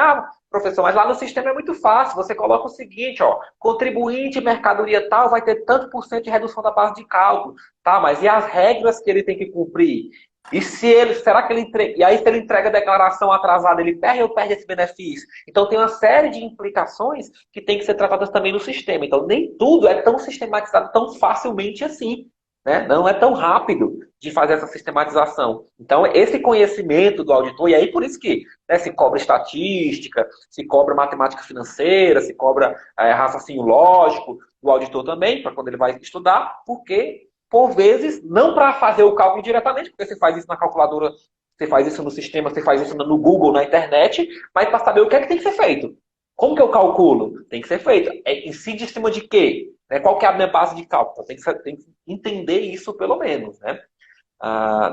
professor, mas lá no sistema é muito fácil. Você coloca o seguinte, ó, contribuinte, mercadoria tal, vai ter tanto por cento de redução da base de cálculo. Tá, mas e as regras que ele tem que cumprir? E se ele, será que ele entrega? E aí, se ele entrega a declaração atrasada, ele perde ou perde esse benefício? Então, tem uma série de implicações que tem que ser tratadas também no sistema. Então, nem tudo é tão sistematizado tão facilmente assim, né? Não é tão rápido de fazer essa sistematização. Então, esse conhecimento do auditor, e aí por isso que, né, se cobra estatística, se cobra matemática financeira, se cobra raciocínio lógico do auditor também, para quando ele vai estudar, porque por vezes, não para fazer o cálculo diretamente, porque você faz isso na calculadora, você faz isso no sistema, você faz isso no Google, na internet, mas para saber o que é que tem que ser feito. Como que eu calculo? Tem que ser feito. Incide em cima de quê? Qual que é a minha base de cálculo? Então, tem que entender isso pelo menos, né?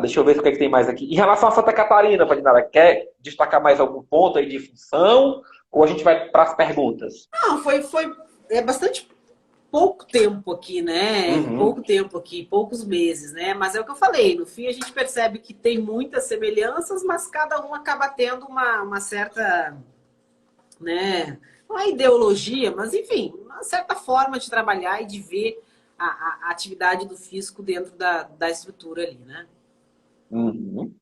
Deixa eu ver o que é que tem mais aqui. Em relação a Santa Catarina, Vadinara, quer destacar mais algum ponto aí de função? Ou a gente vai para as perguntas? Não, foi bastante pouco tempo aqui, né? Uhum. Pouco tempo aqui, poucos meses, né? Mas é o que eu falei, no fim a gente percebe que tem muitas semelhanças, mas cada um acaba tendo uma certa, né? Não é ideologia, mas enfim, uma certa forma de trabalhar e de ver a atividade do fisco dentro da estrutura ali, né? Uhum.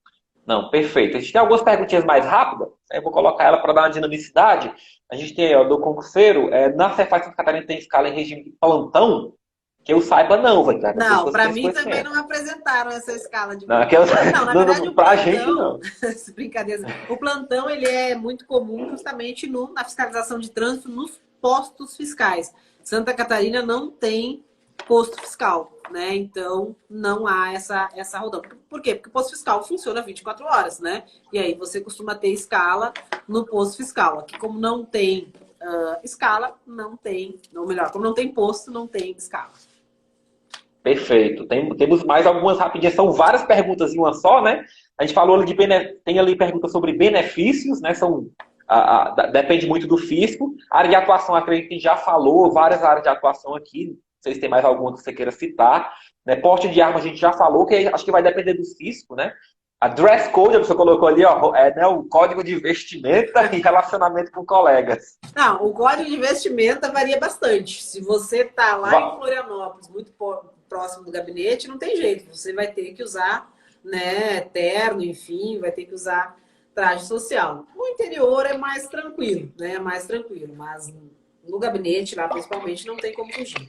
Não, perfeito. A gente tem algumas perguntinhas mais rápidas, aí eu vou colocar ela para dar uma dinamicidade. A gente tem aí, ó, do concurseiro, na Cefaz Santa Catarina tem escala em regime de plantão? Que eu saiba não, vai não sei se Não, você para tem esse mim também conhecimento. não apresentaram essa escala de Não, que eu, plantão. Não, na verdade o pra gente plantão, não. brincadeira, o plantão ele é muito comum justamente na fiscalização de trânsito nos postos fiscais. Santa Catarina não tem posto fiscal, né? Então não há essa rodão. Por quê? Porque o posto fiscal funciona 24 horas, né? E aí você costuma ter escala no posto fiscal. Aqui como não tem escala, não tem, ou melhor, como não tem posto, não tem escala. Perfeito. Temos mais algumas rapidinhas, são várias perguntas em uma só, né? A gente falou de tem ali perguntas sobre benefícios, né? Depende muito do fisco. A área de atuação, acredito que já falou, várias áreas de atuação aqui. Não sei se tem mais alguma que você queira citar. Né? Porte de arma a gente já falou, que acho que vai depender do fisco, né? A dress code, você colocou ali, ó, né, o código de vestimenta e relacionamento com colegas. Não, o código de vestimenta varia bastante. Se você está lá em Va- Florianópolis, muito próximo do gabinete, não tem jeito. Você vai ter que usar, né, terno, enfim, vai ter que usar traje social. No interior é mais tranquilo, né? Mais tranquilo, mas no gabinete lá, principalmente, não tem como fugir.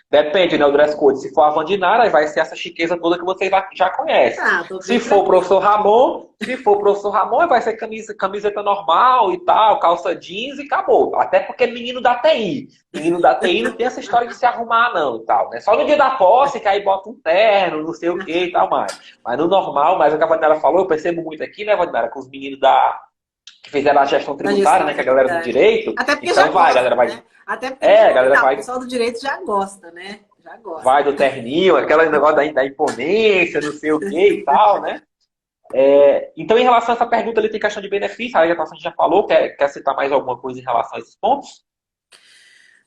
Depende, né, o dress code. Se for a Vandinara, aí vai ser essa chiqueza toda que você já conhece. Ah, tô Se bem for o tranquilo. professor Ramon, vai ser camiseta normal e tal, calça jeans e acabou. Até porque menino da TI. Menino da TI não tem essa história de se arrumar, não, e tal, né? Só no dia da posse, que aí bota um terno, não sei o que e tal mais. Mas no normal, mas o que a Vandinara falou, eu percebo muito aqui, né, Vandinara, com os meninos que fizeram a gestão Na tributária, gestão né, que é a galera do tributária. direito. Até porque já Então vai, a gosta, galera vai. né? Até porque no É, a final, galera o vai pessoal do direito já gosta, né? Já gosta. vai do terninho, aquele negócio da imponência, não sei o que e tal, né? Então, em relação a essa pergunta, ele tem questão de benefício, a gente já falou, quer citar mais alguma coisa em relação a esses pontos?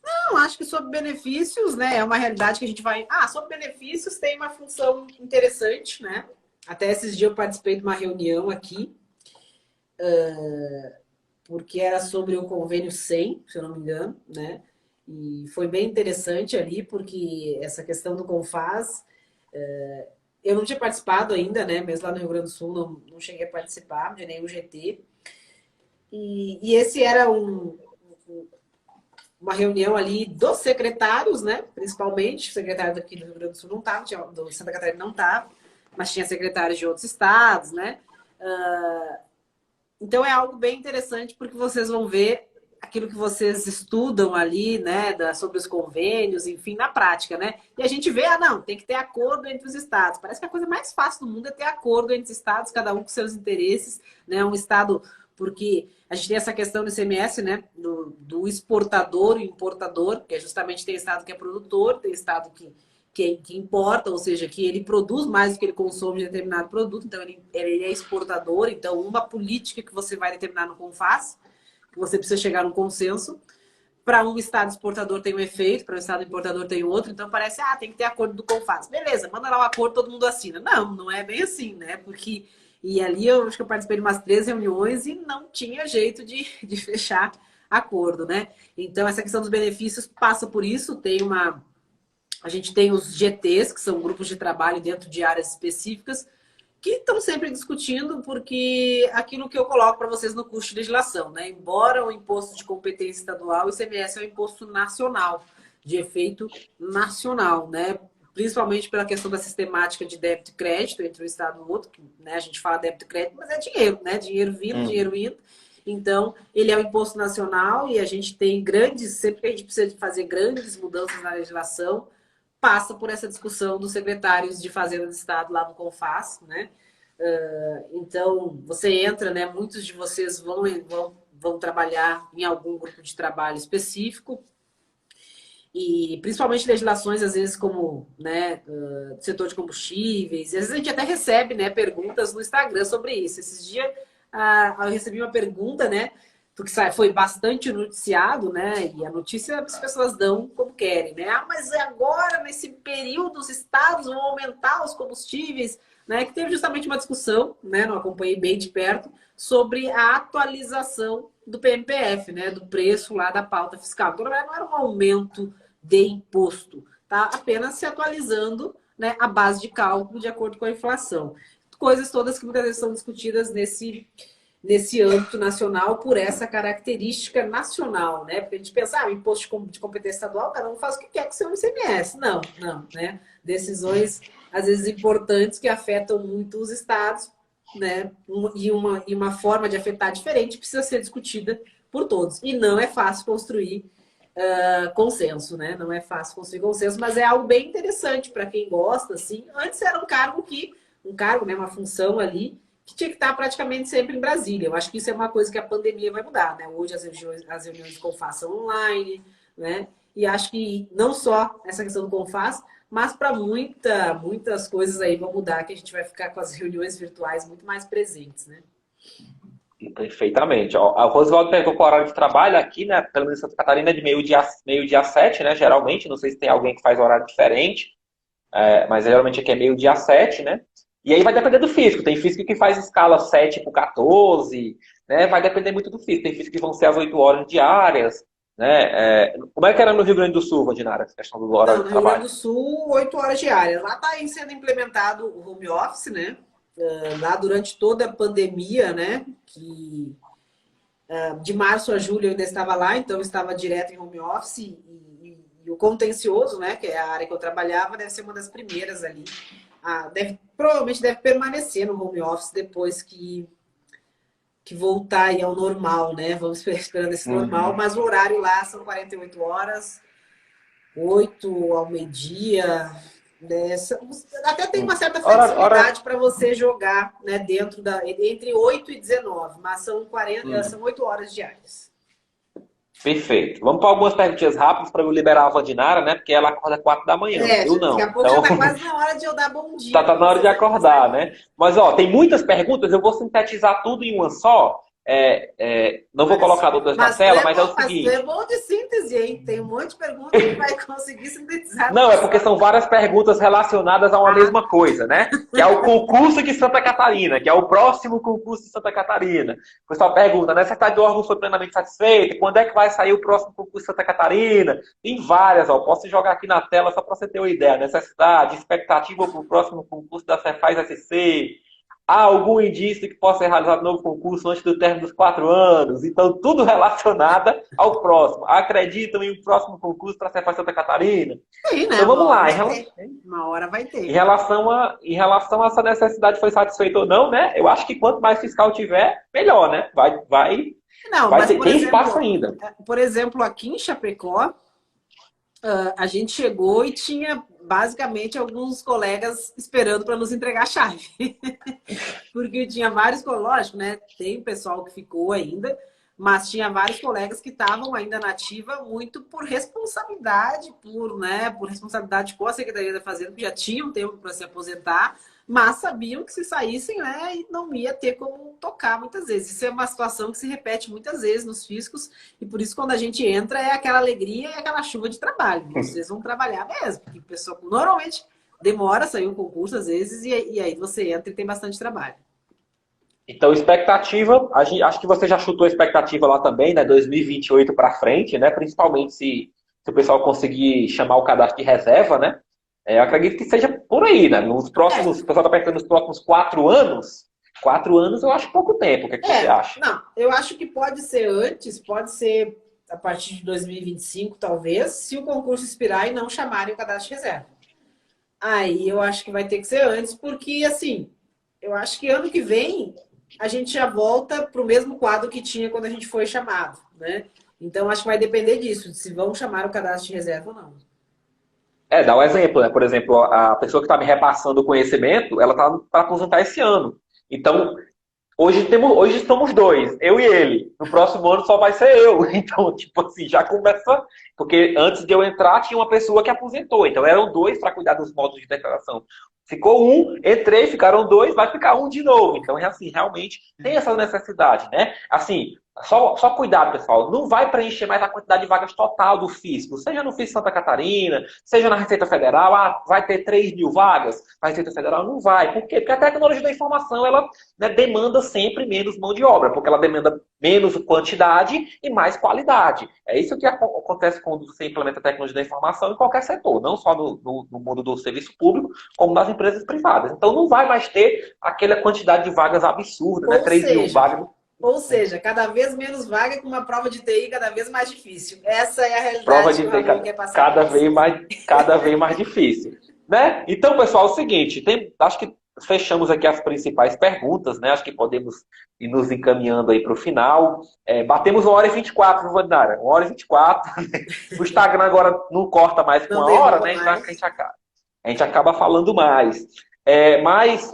Não, acho que sobre benefícios, né, é uma realidade que a gente vai... sobre benefícios tem uma função interessante, né? Até esses dias eu participei de uma reunião aqui, porque era sobre o convênio 100, se eu não me engano, né? E foi bem interessante ali, porque essa questão do CONFAZ, eu não tinha participado ainda, né? Mesmo lá no Rio Grande do Sul, não cheguei a participar de nenhum GT. E esse era uma reunião ali dos secretários, né? Principalmente, o secretário daqui do Rio Grande do Sul não estava, do Santa Catarina não estava, mas tinha secretários de outros estados, né? Então é algo bem interessante, porque vocês vão ver aquilo que vocês estudam ali, né, sobre os convênios, enfim, na prática, né? E a gente vê, não, tem que ter acordo entre os estados. Parece que a coisa mais fácil do mundo é ter acordo entre os estados, cada um com seus interesses, né? Um estado, porque a gente tem essa questão do ICMS, né, do exportador e importador, que é justamente tem estado que é produtor, tem estado que importa, ou seja, que ele produz mais do que ele consome de determinado produto, então ele é exportador. Então, uma política que você vai determinar no CONFAZ, que você precisa chegar num consenso, para um estado exportador tem um efeito, para um estado importador tem outro, então parece, tem que ter acordo do CONFAZ. Beleza, manda lá o acordo, todo mundo assina. Não é bem assim, né? Porque, e ali eu acho que eu participei de umas 3 reuniões e não tinha jeito de fechar acordo, né? Então, essa questão dos benefícios passa por isso, a gente tem os GTs, que são grupos de trabalho dentro de áreas específicas, que estão sempre discutindo, porque aquilo que eu coloco para vocês no curso de legislação, né? Embora o imposto de competência estadual, o ICMS é um imposto nacional, de efeito nacional, né? Principalmente pela questão da sistemática de débito e crédito entre um estado e o outro, né? A gente fala débito e crédito, mas é dinheiro, né? Dinheiro vindo, dinheiro indo. Então, ele é um imposto nacional e a gente tem sempre que a gente precisa de fazer grandes mudanças na legislação, passa por essa discussão dos secretários de Fazenda do Estado lá no CONFAZ, né? Então, você entra, né? Muitos de vocês vão trabalhar em algum grupo de trabalho específico, e principalmente legislações, às vezes, como, né, setor de combustíveis. E às vezes a gente até recebe, né, perguntas no Instagram sobre isso. Esses dias eu recebi uma pergunta, né? Porque foi bastante noticiado, né? E a notícia as pessoas dão como querem, né? Mas agora, nesse período, os estados vão aumentar os combustíveis, né? Que teve justamente uma discussão, né? Não acompanhei bem de perto, sobre a atualização do PMPF, né? Do preço lá da pauta fiscal. Então, na verdade, não era um aumento de imposto, tá? Apenas se atualizando, né, a base de cálculo de acordo com a inflação. Coisas todas que muitas vezes são discutidas nesse âmbito nacional por essa característica nacional, né? Porque a gente pensa, o imposto de competência estadual, cada um faz o que quer com o seu ICMS. Não, né? Decisões, às vezes, importantes que afetam muito os estados, né? E uma forma de afetar diferente precisa ser discutida por todos. E não é fácil construir consenso, né? Não é fácil construir consenso, mas é algo bem interessante para quem gosta, assim. Antes era um cargo, né? Uma função ali, que tinha que estar praticamente sempre em Brasília. Eu acho que isso é uma coisa que a pandemia vai mudar, né? Hoje as reuniões de CONFAZ são online, né? E acho que não só essa questão do CONFAZ, mas para muitas coisas aí vão mudar, que a gente vai ficar com as reuniões virtuais muito mais presentes, né? Perfeitamente. Ó, o Roswaldo perguntou qual é o horário de trabalho aqui, né? Pelo menos em Santa Catarina é de meio-dia 7, né? Geralmente, não sei se tem alguém que faz horário diferente, mas geralmente aqui é meio-dia 7, né? E aí vai depender do físico. Tem físico que faz escala 7 por 14, né? Vai depender muito do físico. Tem físico que vão ser às 8 horas diárias, né? Como é que era no Rio Grande do Sul, Vandinara, essa questão do horário de trabalho? No Rio Grande do Sul, 8 horas diárias. Lá está sendo implementado o home office, né? Lá durante toda a pandemia, né? Que de março a julho eu ainda estava lá, então eu estava direto em home office e o contencioso, né? Que é a área que eu trabalhava, deve ser uma das primeiras ali. Provavelmente deve permanecer no home office depois que voltar aí ao normal, né? Vamos esperando esse normal, mas o horário lá são 48 horas, 8 ao meio-dia. Até tem uma certa flexibilidade para você jogar, né, entre 8 e 19, mas são 8 horas diárias. Perfeito. Vamos para algumas perguntinhas rápidas para eu liberar a Vandinara, né? Porque ela acorda 4 da manhã. Eu não. Daqui a pouco então... já está quase na hora de eu dar bom dia. Tá na hora de acordar, né? Mas, ó, tem muitas perguntas, eu vou sintetizar tudo em uma só, não vou colocar todas na tela, mas é o seguinte. Mas é bom de síntese, hein? Tem um monte de perguntas que vai conseguir sintetizar. Não, é porque são várias perguntas relacionadas a uma mesma coisa, né? Que é o concurso de Santa Catarina, que é o próximo concurso de Santa Catarina. O pessoal pergunta, né? Secretário do órgão foi plenamente satisfeito? Quando é que vai sair o próximo concurso de Santa Catarina? Tem várias, ó. Posso jogar aqui na tela só para você ter uma ideia. Necessidade, expectativa para o próximo concurso da Cefaz SC. Há algum indício que possa ser realizado novo concurso antes do término dos 4 anos? Então, tudo relacionado ao próximo. Acreditam em um próximo concurso para a Cefaz Santa Catarina? Sim, né? Então, vamos lá. Uma hora vai ter. Em relação a essa necessidade foi satisfeita ou não, né? Eu acho que quanto mais fiscal tiver, melhor, né? Não, vai mas, ter, tem espaço ainda. Por exemplo, aqui em Chapecó, a gente chegou e tinha basicamente alguns colegas esperando para nos entregar a chave. Porque tinha vários, lógico, né? Tem pessoal que ficou ainda, mas tinha vários colegas que estavam ainda na ativa muito por responsabilidade, por responsabilidade com a Secretaria da Fazenda, que já tinham tempo para se aposentar, mas sabiam que se saíssem, né, e não ia ter como tocar muitas vezes. Isso é uma situação que se repete muitas vezes nos fiscos, e por isso quando a gente entra é aquela alegria e aquela chuva de trabalho. Vocês vão trabalhar mesmo, porque a pessoa normalmente demora a sair um concurso às vezes, e aí você entra e tem bastante trabalho. Então, expectativa, acho que você já chutou a expectativa lá também, né? 2028 para frente, né? Principalmente se o pessoal conseguir chamar o cadastro de reserva, né? Eu acredito que seja por aí, né? O pessoal está perguntando nos próximos 4 anos. 4 anos eu acho pouco tempo. O que você acha? Não, eu acho que pode ser antes, pode ser a partir de 2025, talvez, se o concurso expirar e não chamarem o cadastro de reserva. Aí eu acho que vai ter que ser antes, porque, assim, eu acho que ano que vem a gente já volta para o mesmo quadro que tinha quando a gente foi chamado, né? Então, acho que vai depender disso, de se vão chamar o cadastro de reserva ou não. Dá um exemplo, né? Por exemplo, a pessoa que está me repassando o conhecimento, ela está para aposentar esse ano. Então, hoje estamos 2, eu e ele. No próximo ano só vai ser eu. Então, tipo assim, já começa. Porque antes de eu entrar, tinha uma pessoa que aposentou. Então, eram 2 para cuidar dos módulos de declaração. Ficou 1, entrei, ficaram 2, vai ficar 1 de novo. Então, é assim, realmente tem essa necessidade, né? Assim, só cuidado, pessoal. Não vai preencher mais a quantidade de vagas total do fisco. Seja no Fisco Santa Catarina, seja na Receita Federal. Vai ter 3.000 vagas. Na Receita Federal não vai. Por quê? Porque a tecnologia da informação, ela, né, demanda sempre menos mão de obra. Porque ela demanda menos quantidade e mais qualidade. É isso que acontece quando você implementa a tecnologia da informação em qualquer setor. Não só no mundo do serviço público, como nas empresas privadas. Então não vai mais ter aquela quantidade de vagas absurda, né? 3.000 vagas. Ou seja, cada vez menos vaga com uma prova de TI cada vez mais difícil. Essa é a realidade prova de que o TI quer passar. Cada vez mais difícil. Né? Então, pessoal, é o seguinte, acho que fechamos aqui as principais perguntas, né? Acho que podemos ir nos encaminhando aí para o final. Batemos 1h24, Vandara. 1h24. O Instagram agora não corta mais com 1 hora, né? Então a gente acaba falando mais. Mas,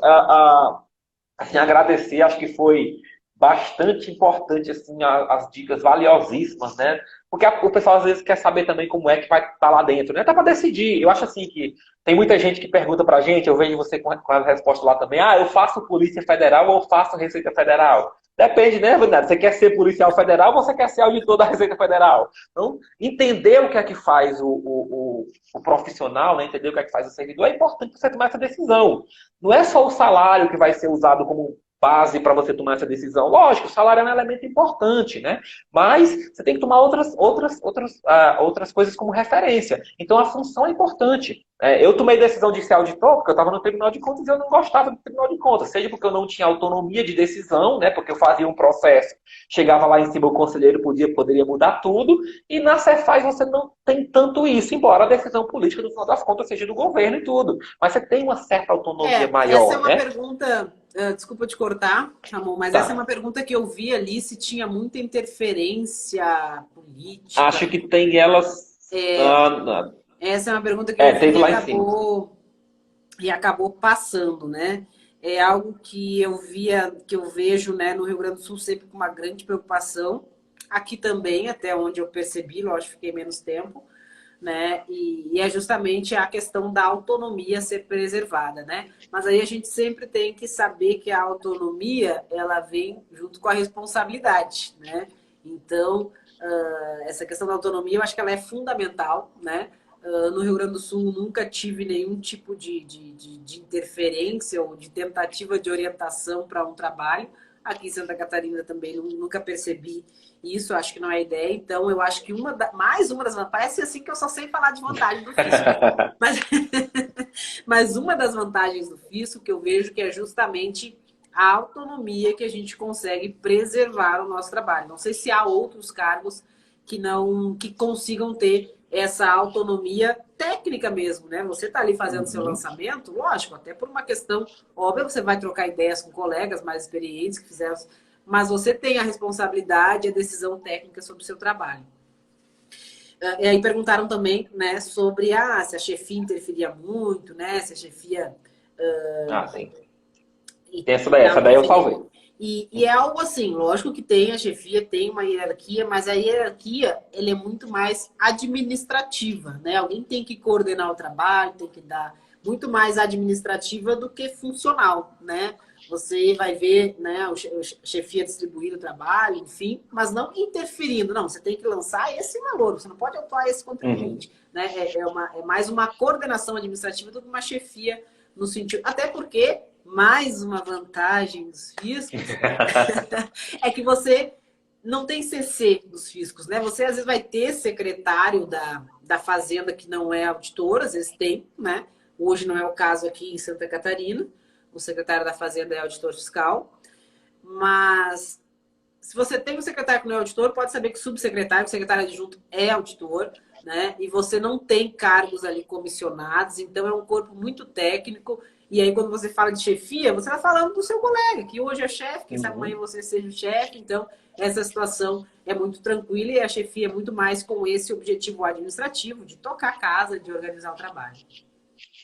assim, agradecer, acho que foi bastante importante, assim, as dicas valiosíssimas, né? Porque o pessoal às vezes quer saber também como é que vai estar lá dentro, né? Até para decidir. Eu acho assim que tem muita gente que pergunta pra gente, eu vejo você com as respostas lá também, eu faço Polícia Federal ou faço Receita Federal? Depende, né, Bernardo? Você quer ser policial federal ou você quer ser auditor da Receita Federal? Então, entender o que é que faz o profissional, né? Entender o que é que faz o servidor, é importante você tomar essa decisão. Não é só o salário que vai ser usado como base para você tomar essa decisão. Lógico, o salário é um elemento importante, né? Mas você tem que tomar outras coisas como referência. Então, a função é importante. Eu tomei decisão de ser auditor porque eu estava no Tribunal de Contas e eu não gostava do Tribunal de Contas. Seja porque eu não tinha autonomia de decisão, né? Porque eu fazia um processo, chegava lá em cima, o conselheiro poderia mudar tudo. E na Cefaz você não tem tanto isso, embora a decisão política, no final das contas, seja do governo e tudo. Mas você tem uma certa autonomia maior, essa é uma né? pergunta... Desculpa te cortar, Ramon, mas essa é uma pergunta que eu vi ali, se tinha muita interferência política. Acho que tem elas... Essa é uma pergunta que eu vi e acabou passando, né? É algo que eu vejo, né, no Rio Grande do Sul sempre com uma grande preocupação. Aqui também, até onde eu percebi, lógico, fiquei menos tempo. né? E é justamente a questão da autonomia ser preservada, né? Mas aí a gente sempre tem que saber que a autonomia, ela vem junto com a responsabilidade, né? Então, essa questão da autonomia, eu acho que ela é fundamental, né? No Rio Grande do Sul nunca tive nenhum tipo de interferência ou de tentativa de orientação para um trabalho. Aqui em Santa Catarina também nunca percebi isso, acho que não é ideia. Então, eu acho que mais uma das vantagens, parece assim que eu só sei falar de vantagem do fisco, mas, mas uma das vantagens do fisco que eu vejo que é justamente a autonomia que a gente consegue preservar o nosso trabalho. Não sei se há outros cargos que consigam ter essa autonomia técnica mesmo, né? Você está ali fazendo seu lançamento, lógico, até por uma questão óbvia, você vai trocar ideias com colegas mais experientes que fizeram, mas você tem a responsabilidade, a decisão técnica sobre o seu trabalho. E aí perguntaram também, né, sobre se a chefia interferia muito, né? Se a chefia sim. Tem essa daí eu salvei. E é algo assim, lógico que tem a chefia, tem uma hierarquia, mas a hierarquia ele é muito mais administrativa, né? Alguém tem que coordenar o trabalho, tem que dar muito mais administrativa do que funcional, né? Você vai ver, né, a chefia distribuir o trabalho, enfim, mas não interferindo. Não, você tem que lançar esse valor, você não pode atuar esse contribuinte, né? É mais uma coordenação administrativa do que uma chefia no sentido... Até porque mais uma vantagem dos fiscos é que você não tem CC dos fiscos, né? Você às vezes vai ter secretário da Fazenda que não é auditor, às vezes tem, né? Hoje não é o caso aqui em Santa Catarina, o secretário da Fazenda é auditor fiscal, mas se você tem um secretário que não é auditor, pode saber que o subsecretário, o secretário adjunto é auditor, né? E você não tem cargos ali comissionados, então é um corpo muito técnico. E aí, quando você fala de chefia, você está falando do seu colega, que hoje é chefe, quem sabe amanhã você seja o chefe. Então, essa situação é muito tranquila e a chefia é muito mais com esse objetivo administrativo, de tocar a casa, de organizar o trabalho.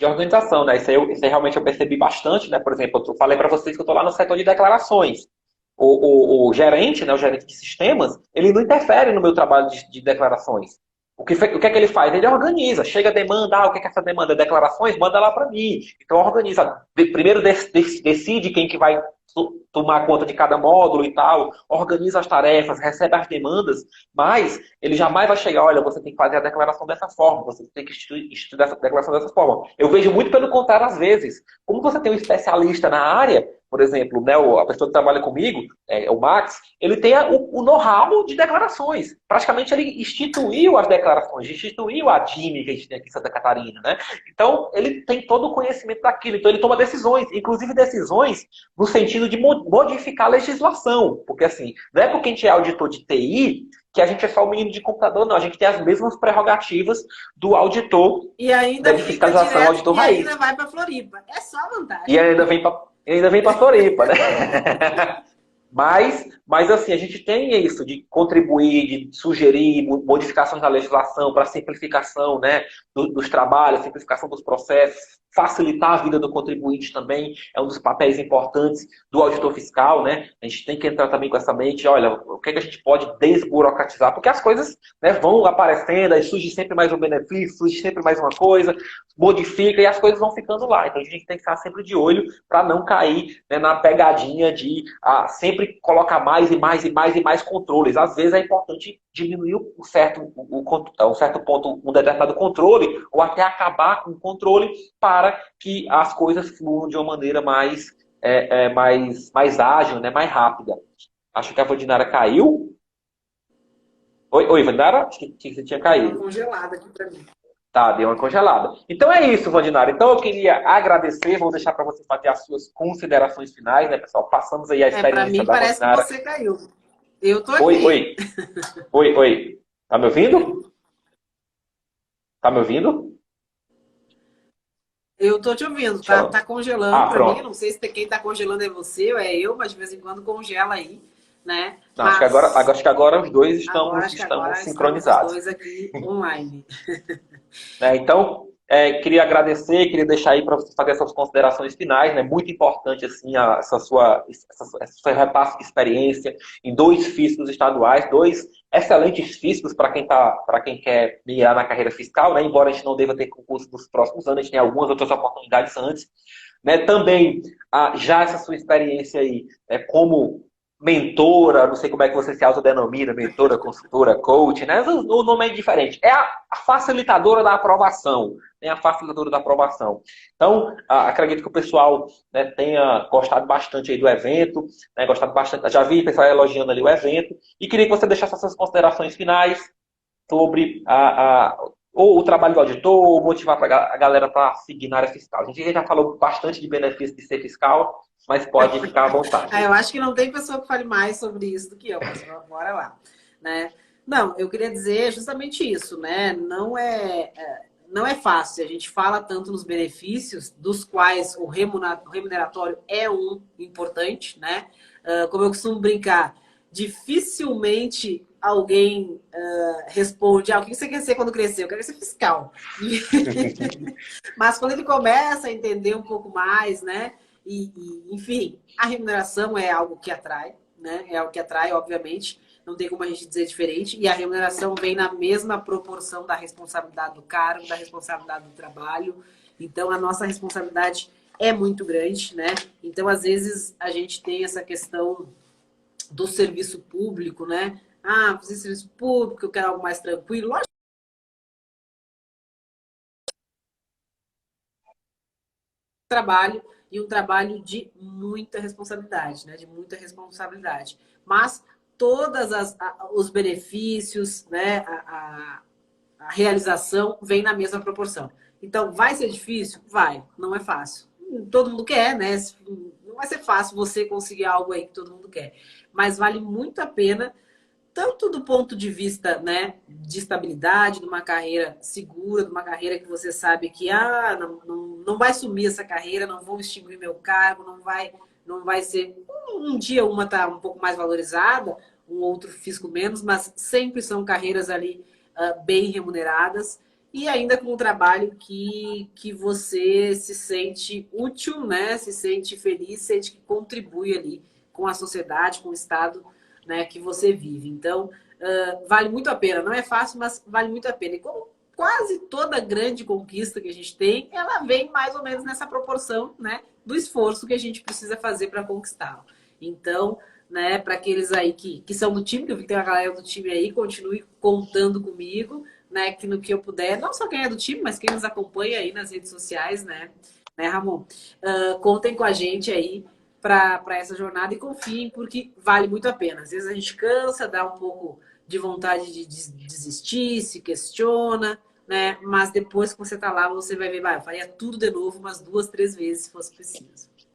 De organização, né? Isso aí realmente eu percebi bastante, né? Por exemplo, eu falei para vocês que eu estou lá no setor de declarações. O gerente, né, o gerente de sistemas, ele não interfere no meu trabalho de declarações. O que é que ele faz? Ele organiza, chega a demanda, o que é essa demanda? Declarações, manda lá para mim. Então organiza, primeiro decide quem que vai tomar conta de cada módulo e tal, organiza as tarefas, recebe as demandas, mas ele jamais vai chegar, olha, você tem que fazer a declaração dessa forma, você tem que estudar essa declaração dessa forma. Eu vejo muito pelo contrário às vezes. Como você tem um especialista na área, por exemplo, né, a pessoa que trabalha comigo, o Max, ele tem o know-how de declarações. Praticamente ele instituiu as declarações, instituiu a DIME que a gente tem aqui em Santa Catarina, né? Então, ele tem todo o conhecimento daquilo. Então, ele toma decisões, inclusive decisões no sentido de modificar a legislação. Porque, assim, não é porque a gente é auditor de TI que a gente é só o menino de computador, não. A gente tem as mesmas prerrogativas do auditor de fiscalização, auditor raiz. E ainda vai para Floripa. É só vantagem. E ainda vem para Floripa, né? Mas assim, a gente tem isso de contribuir, de sugerir modificações na legislação para simplificação, né, dos trabalhos, simplificação dos processos, facilitar a vida do contribuinte também, é um dos papéis importantes do auditor fiscal, né? A gente tem que entrar também com essa mente, olha, o que é que a gente pode desburocratizar, porque as coisas, né, vão aparecendo, aí surge sempre mais um benefício, surge sempre mais uma coisa, modifica e as coisas vão ficando lá. Então a gente tem que estar sempre de olho para não cair, né, na pegadinha de sempre colocar mais e mais e mais e mais controles. Às vezes é importante diminuir um certo ponto, um determinado controle, ou até acabar com o controle para que as coisas fluam de uma maneira mais ágil, né, mais rápida. Acho que a Vandinara caiu. Oi, Vandinara? Acho que você tinha caído. Deu uma congelada aqui para mim. Tá, deu uma congelada. Então é isso, Vandinara. Então eu queria agradecer, vou deixar para você fazer as suas considerações finais, né, pessoal? Passamos aí a experiência da Vandinara. Para mim parece que você caiu. Eu tô aqui. Oi. Tá me ouvindo? Tá me ouvindo? Eu tô te ouvindo, tá congelando para mim. Não sei se quem tá congelando é você ou é eu, mas de vez em quando congela aí, né? Não, acho que agora os dois estamos sincronizados. Os dois aqui online. Então, queria agradecer, queria deixar aí para você fazer essas considerações finais, né? Muito importante assim essa sua repasse de experiência em 2 fiscos estaduais, 2 excelentes físicos para quem quer mirar na carreira fiscal, né? Embora a gente não deva ter concurso nos próximos anos, a gente tem algumas outras oportunidades antes. Né? Também, já essa sua experiência aí como mentora, não sei como é que você se autodenomina, mentora, consultora, coach, né? O nome é diferente. É a facilitadora da aprovação. Né? A facilitadora da aprovação. Então, acredito que o pessoal, né, tenha gostado bastante aí do evento, né, gostado bastante. Já vi o pessoal elogiando ali o evento. E queria que você deixasse essas considerações finais sobre ou o trabalho do auditor, ou motivar a galera para seguir na área fiscal. A gente já falou bastante de benefícios de ser fiscal, mas pode ficar à vontade. Eu acho que não tem pessoa que fale mais sobre isso do que eu, mas bora lá. Né? Não, eu queria dizer justamente isso, né? Não é fácil. A gente fala tanto nos benefícios, dos quais o remuneratório é um importante, né? Como eu costumo brincar, dificilmente alguém responde, o que você quer ser quando crescer? Eu quero ser fiscal. Mas quando ele começa a entender um pouco mais, né? Enfim, a remuneração é algo que atrai, né? É algo que atrai, obviamente. Não tem como a gente dizer diferente. E a remuneração vem na mesma proporção da responsabilidade do cargo, da responsabilidade do trabalho. Então, a nossa responsabilidade é muito grande, né? Então, às vezes, a gente tem essa questão do serviço público, né? Fazer serviço público, eu quero algo mais tranquilo. Lógico, trabalho e um trabalho de muita responsabilidade, né? De muita responsabilidade. Mas todos os benefícios, né? A realização vem na mesma proporção. Então, vai ser difícil? Vai. Não é fácil. Todo mundo quer, né? Não vai ser fácil você conseguir algo aí que todo mundo quer. Mas vale muito a pena, tanto do ponto de vista, né, de estabilidade, de uma carreira segura, de uma carreira que você sabe que não vai sumir essa carreira, não vou extinguir meu cargo, não vai ser... Um dia uma está um pouco mais valorizada, um outro fisco menos, mas sempre são carreiras ali bem remuneradas e ainda com um trabalho que você se sente útil, né, se sente feliz, sente que contribui ali com a sociedade, com o Estado, né, que você vive. Então, vale muito a pena. Não é fácil, mas vale muito a pena. E como quase toda grande conquista que a gente tem, ela vem mais ou menos nessa proporção, né, do esforço que a gente precisa fazer para conquistá-la. Então, né, para aqueles aí que são do time, que eu vi que tem uma galera do time aí, continue contando comigo, né, que no que eu puder, não só quem é do time, mas quem nos acompanha aí nas redes sociais, né, Ramon? Contem com a gente aí para essa jornada e confiem, porque vale muito a pena. Às vezes a gente cansa, dá um pouco de vontade de desistir, se questiona, né? Mas depois que você está lá, você vai ver, eu faria tudo de novo umas 2, 3 vezes se fosse preciso.